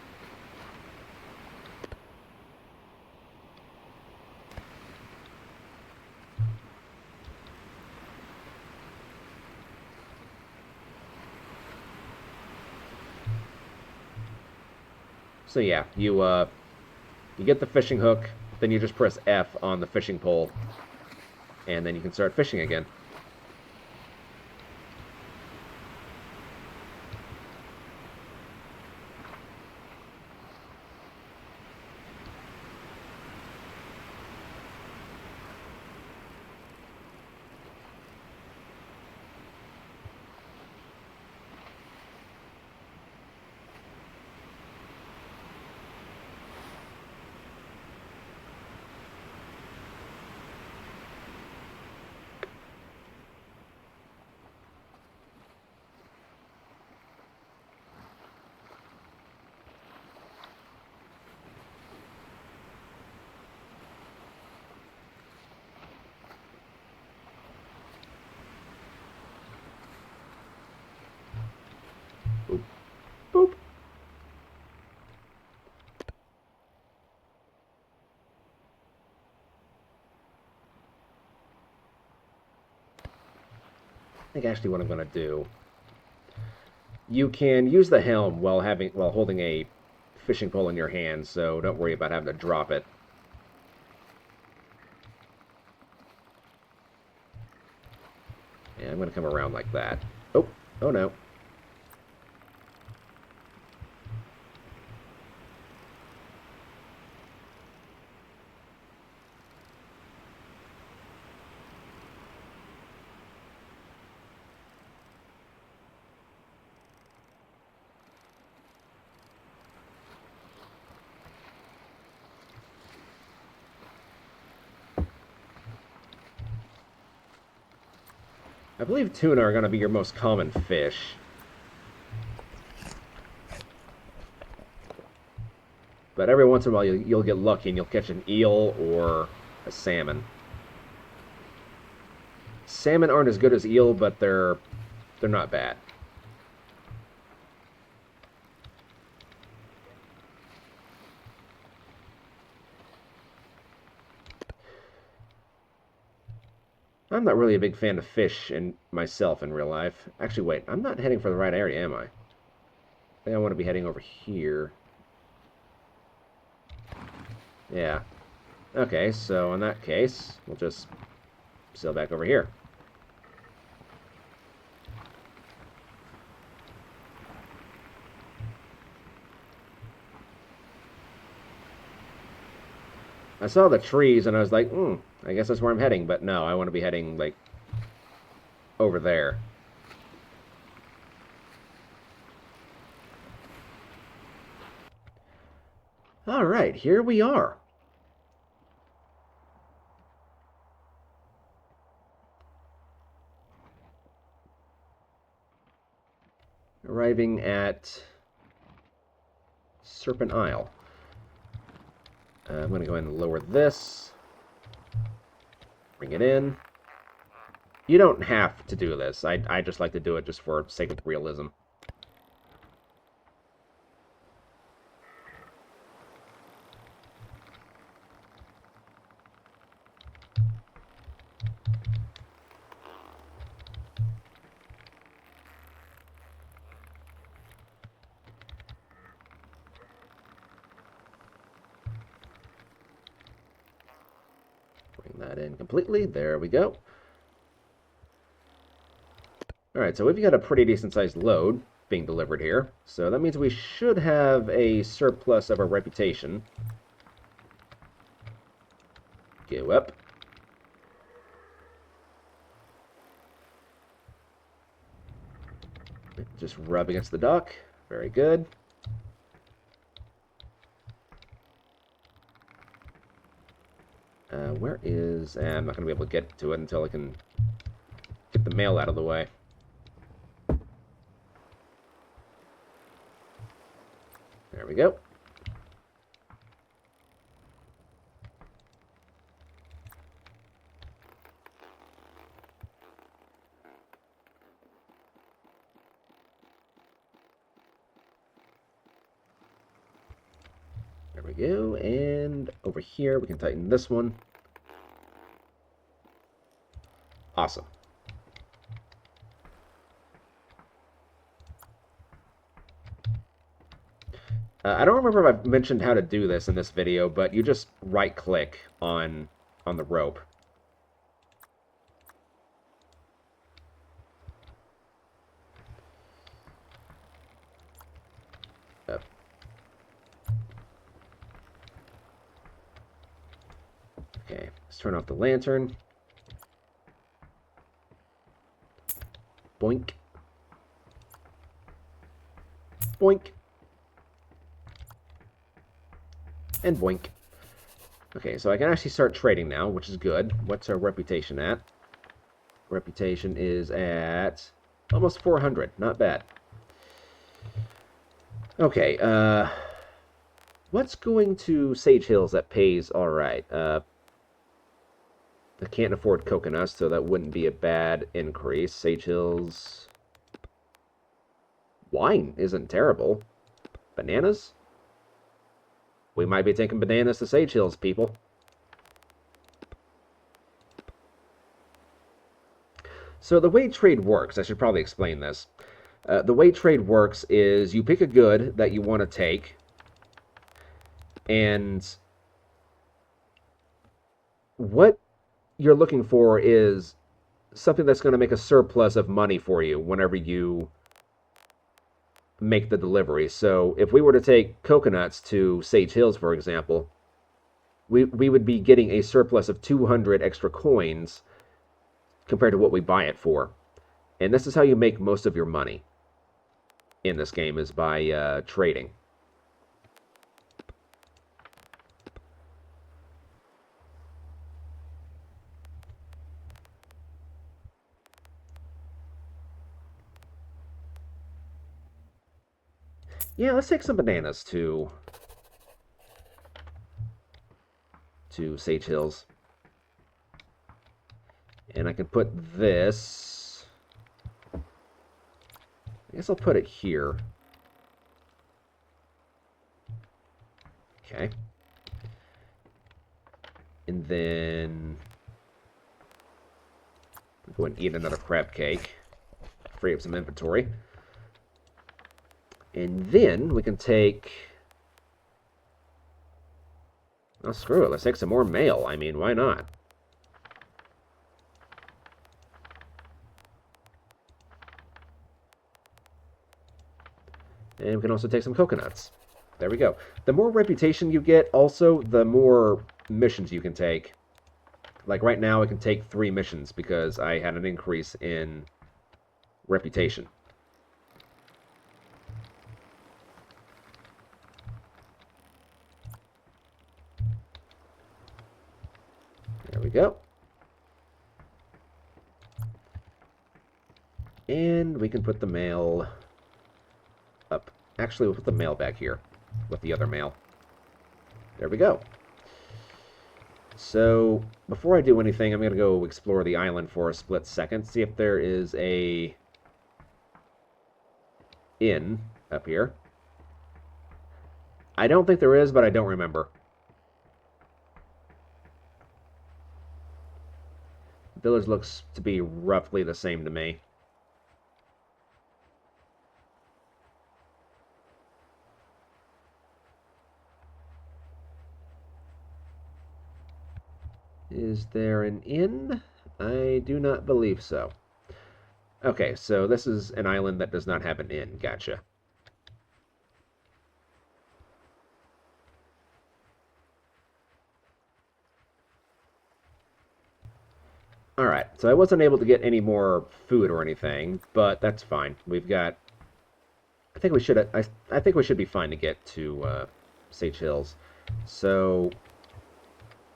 So yeah, you get the fishing hook, then you just press F on the fishing pole, and then you can start fishing again. think actually what I'm going to do... You can use the helm while holding a fishing pole in your hand, so don't worry about having to drop it. Yeah, I'm going to come around like that. Oh, oh no. I believe tuna are going to be your most common fish. But every once in a while you'll get lucky and you'll catch an eel or a salmon. Salmon aren't as good as eel, but they're not bad. I'm not really a big fan of fish myself in real life. Actually, wait, I'm not heading for the right area, am I? I think I want to be heading over here. Yeah. Okay, so in that case, we'll just sail back over here. I saw the trees and I was like, I guess that's where I'm heading, but no, I want to be heading, like, over there. Alright, here we are. Arriving at Serpent Isle. I'm going to go ahead and lower this. Bring it in. You don't have to do this. I just like to do it just for sake of realism. Bring that in completely. There we go. Alright, so we've got a pretty decent-sized load being delivered here. So that means we should have a surplus of our reputation. Go up. Just rub against the dock. Very good. Where is... I'm not going to be able to get to it until I can get the mail out of the way. There we go. There we go. And over here, we can tighten this one. Awesome. I don't remember if I've mentioned how to do this in this video, but you just right-click on the rope. Up. Okay, let's turn off the lantern. Boink. Boink. And boink. Okay, so I can actually start trading now, which is good. What's our reputation at? Reputation is at almost 400. Not bad. Okay, what's going to Sage Hills that pays alright? I can't afford coconuts, so that wouldn't be a bad increase. Sage Hills... Wine isn't terrible. Bananas? We might be taking bananas to Sage Hills, people. So the way trade works, I should probably explain this. The way trade works is you pick a good that you want to take, and what you're looking for is something that's going to make a surplus of money for you whenever you make the delivery. So if we were to take coconuts to Sage Hills, for example, we would be getting a surplus of 200 extra coins compared to what we buy it for. And this is how you make most of your money in this game, is by trading. Yeah, let's take some bananas to Sage Hills. And I can put this... I guess I'll put it here. Okay. And then... I'll go and eat another crab cake. Free up some inventory. And then we can take... Oh, screw it. Let's take some more mail. I mean, why not? And we can also take some coconuts. There we go. The more reputation you get, also, the more missions you can take. Like right now, I can take 3 missions because I had an increase in reputation. There we go. And we can put the mail up. Actually, we'll put the mail back here with the other mail. There we go. So, before I do anything, I'm going to go explore the island for a split second, see if there is a inn up here. I don't think there is, but I don't remember. The village looks to be roughly the same to me. Is there an inn? I do not believe so. Okay, so this is an island that does not have an inn. Gotcha. Alright, so I wasn't able to get any more food or anything, but that's fine. We've got... I think we should I think we should be fine to get to Sage Hills. So,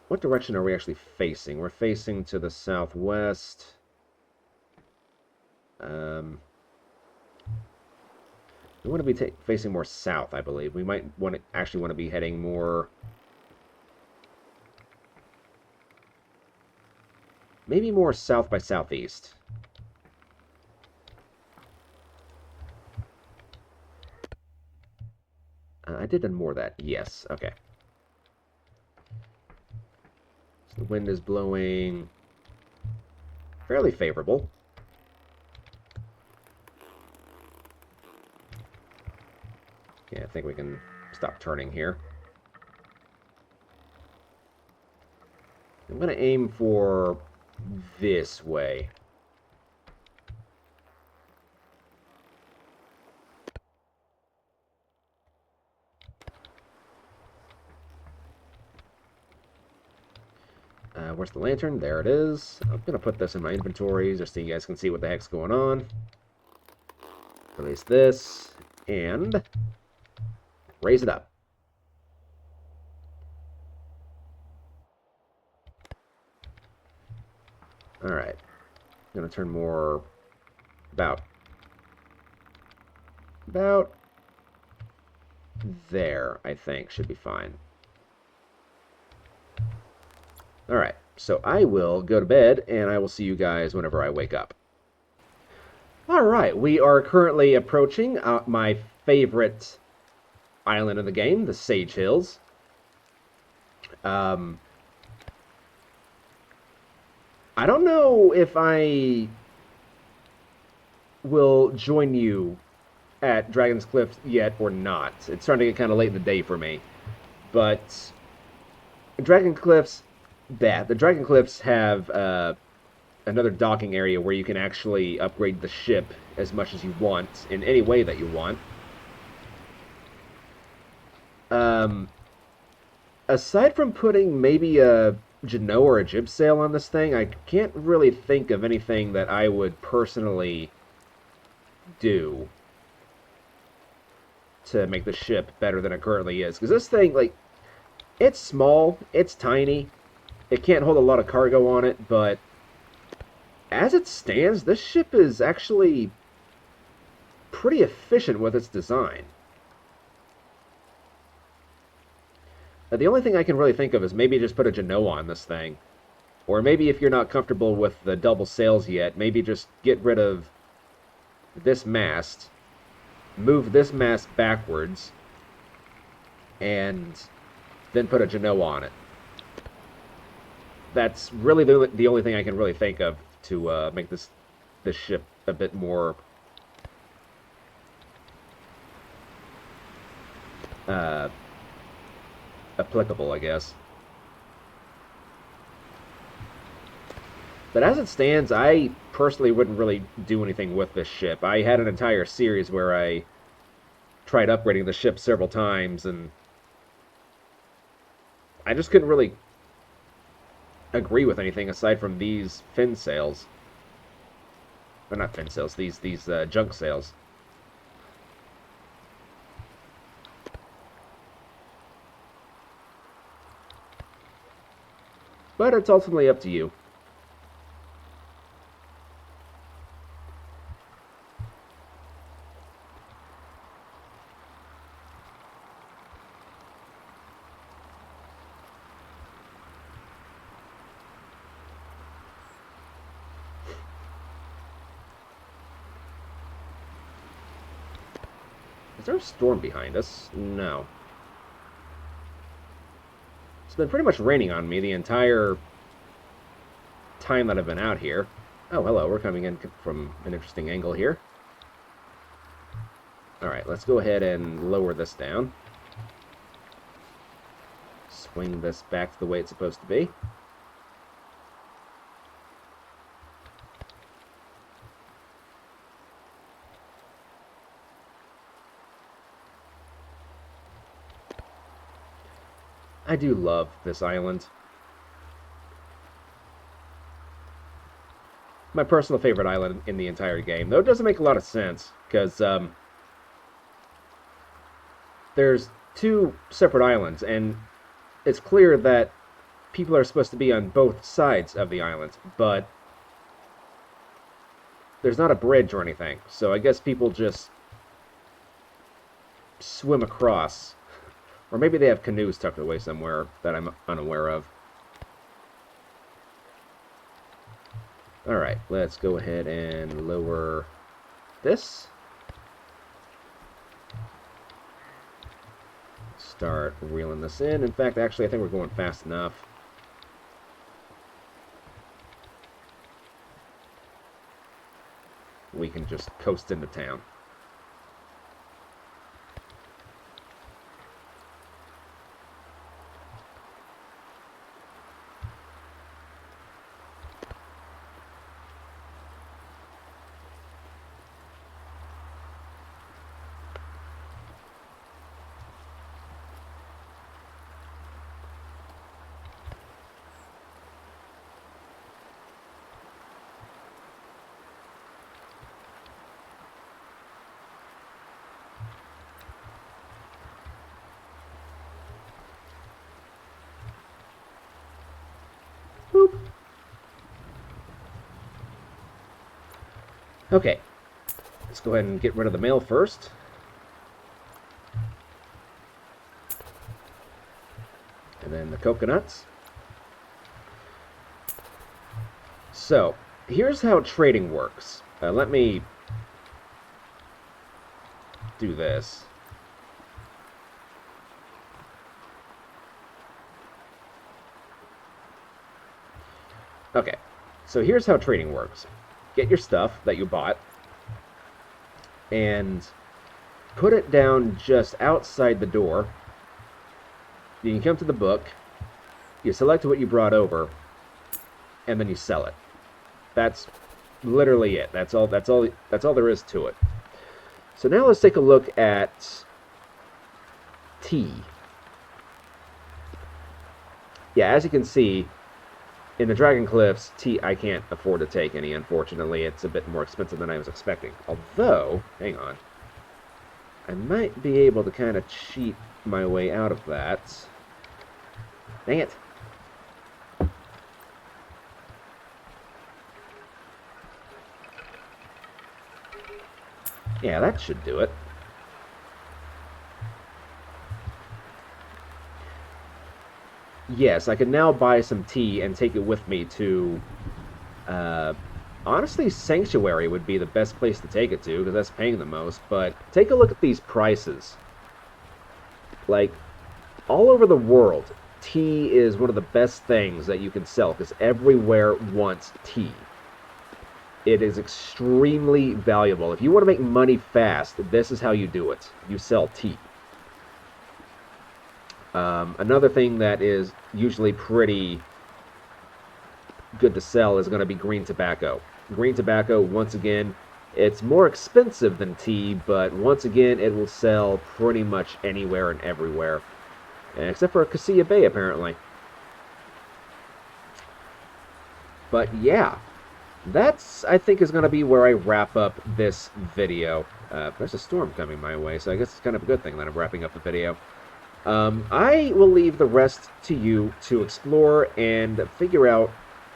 what direction are we actually facing? We're facing to the southwest. We want to be facing more south, I believe. We might actually want to be heading more... Maybe more south by southeast. I did more of that. Yes. Okay. So the wind is blowing fairly favorable. Yeah, I think we can stop turning here. I'm going to aim for this way. Where's the lantern? There it is. I'm going to put this in my inventory just so you guys can see what the heck's going on. Release this, and raise it up. Alright. I'm going to turn more about there, I think. Should be fine. Alright, so I will go to bed, and I will see you guys whenever I wake up. Alright, we are currently approaching my favorite island in the game, the Sage Hills. I don't know if I will join you at Dragon's Cliff yet or not. It's starting to get kind of late in the day for me. But Dragon Cliffs, the Dragon Cliffs have another docking area where you can actually upgrade the ship as much as you want in any way that you want. Um, Aside from putting maybe a Genoa or a jib sail on this thing, I can't really think of anything that I would personally do to make the ship better than it currently is. Because this thing, like, it's small, it's tiny, it can't hold a lot of cargo on it, but as it stands, this ship is actually pretty efficient with its design. The only thing I can really think of is maybe just put a Genoa on this thing. Or maybe if you're not comfortable with the double sails yet, maybe just get rid of this mast, move this mast backwards, and then put a Genoa on it. That's really the only thing I can really think of to make this ship a bit more uh, applicable, I guess. But as it stands, I personally wouldn't really do anything with this ship. I had an entire series where I tried upgrading the ship several times, and I just couldn't really agree with anything aside from these fin sails. Or not fin sails, these junk sails. But it's ultimately up to you. Is there a storm behind us? No. It's been pretty much raining on me the entire time that I've been out here. Oh, hello, we're coming in from an interesting angle here. Alright, let's go ahead and lower this down. Swing this back to the way it's supposed to be. I do love this island. My personal favorite island in the entire game, though it doesn't make a lot of sense, because there's two separate islands, and it's clear that people are supposed to be on both sides of the island, but there's not a bridge or anything, so I guess people just swim across. Or maybe they have canoes tucked away somewhere that I'm unaware of. Alright, let's go ahead and lower this. Start reeling this in. In fact, actually, I think we're going fast enough. We can just coast into town. Boop. Okay, let's go ahead and get rid of the mail first. And then the coconuts. So, here's how trading works. Let me do this. Okay, so here's how trading works. Get your stuff that you bought, and put it down just outside the door. You can come to the book, you select what you brought over, and then you sell it. That's literally it. That's all there is to it. So now let's take a look at tea. Yeah, as you can see, in the Dragon Cliffs, tea I can't afford to take any, unfortunately. It's a bit more expensive than I was expecting. Although, hang on, I might be able to kind of cheat my way out of that. Dang it. Yeah, that should do it. Yes, I can now buy some tea and take it with me to... honestly, Sanctuary would be the best place to take it to, because that's paying the most. But take a look at these prices. Like, all over the world, tea is one of the best things that you can sell, because everywhere wants tea. It is extremely valuable. If you want to make money fast, this is how you do it. You sell tea. Another thing that is usually pretty good to sell is going to be green tobacco. Green tobacco, once again, it's more expensive than tea, but once again, it will sell pretty much anywhere and everywhere. Except for Casilla Bay, apparently. But yeah, that's, I think, is going to be where I wrap up this video. There's a storm coming my way, so I guess it's kind of a good thing that I'm wrapping up the video. I will leave the rest to you to explore and figure out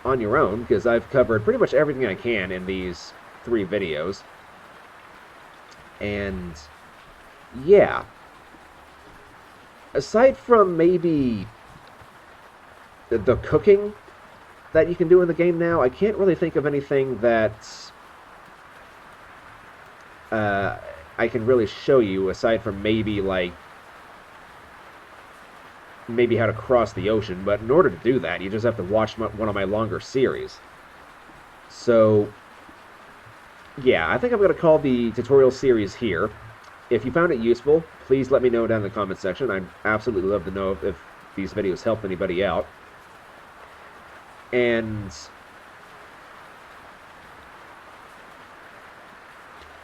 on your own, because I've covered pretty much everything I can in these 3 videos. And yeah, aside from maybe the cooking that you can do in the game now, I can't really think of anything that I can really show you, aside from maybe how to cross the ocean. But in order to do that, you just have to watch one of my longer series. So yeah, I think I'm going to call the tutorial series here. If you found it useful, please let me know down in the comment section. I'd absolutely love to know if these videos helped anybody out. And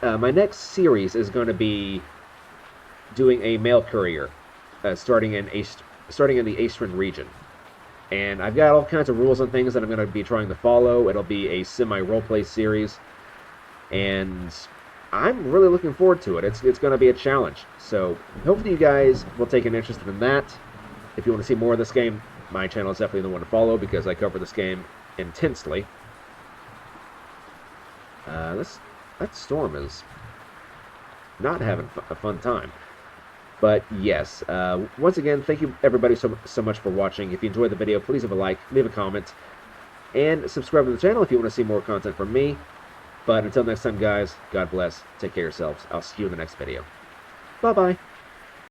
my next series is going to be doing a mail courier, starting in the Eastern region. And I've got all kinds of rules and things that I'm going to be trying to follow. It'll be a semi-roleplay series, and I'm really looking forward to it. It's going to be a challenge. So hopefully you guys will take an interest in that. If you want to see more of this game, my channel is definitely the one to follow, because I cover this game intensely. That storm is not having a fun time. But yes, once again, thank you everybody so much for watching. If you enjoyed the video, please leave a like, leave a comment, and subscribe to the channel if you want to see more content from me. But until next time, guys, God bless. Take care of yourselves. I'll see you in the next video. Bye-bye.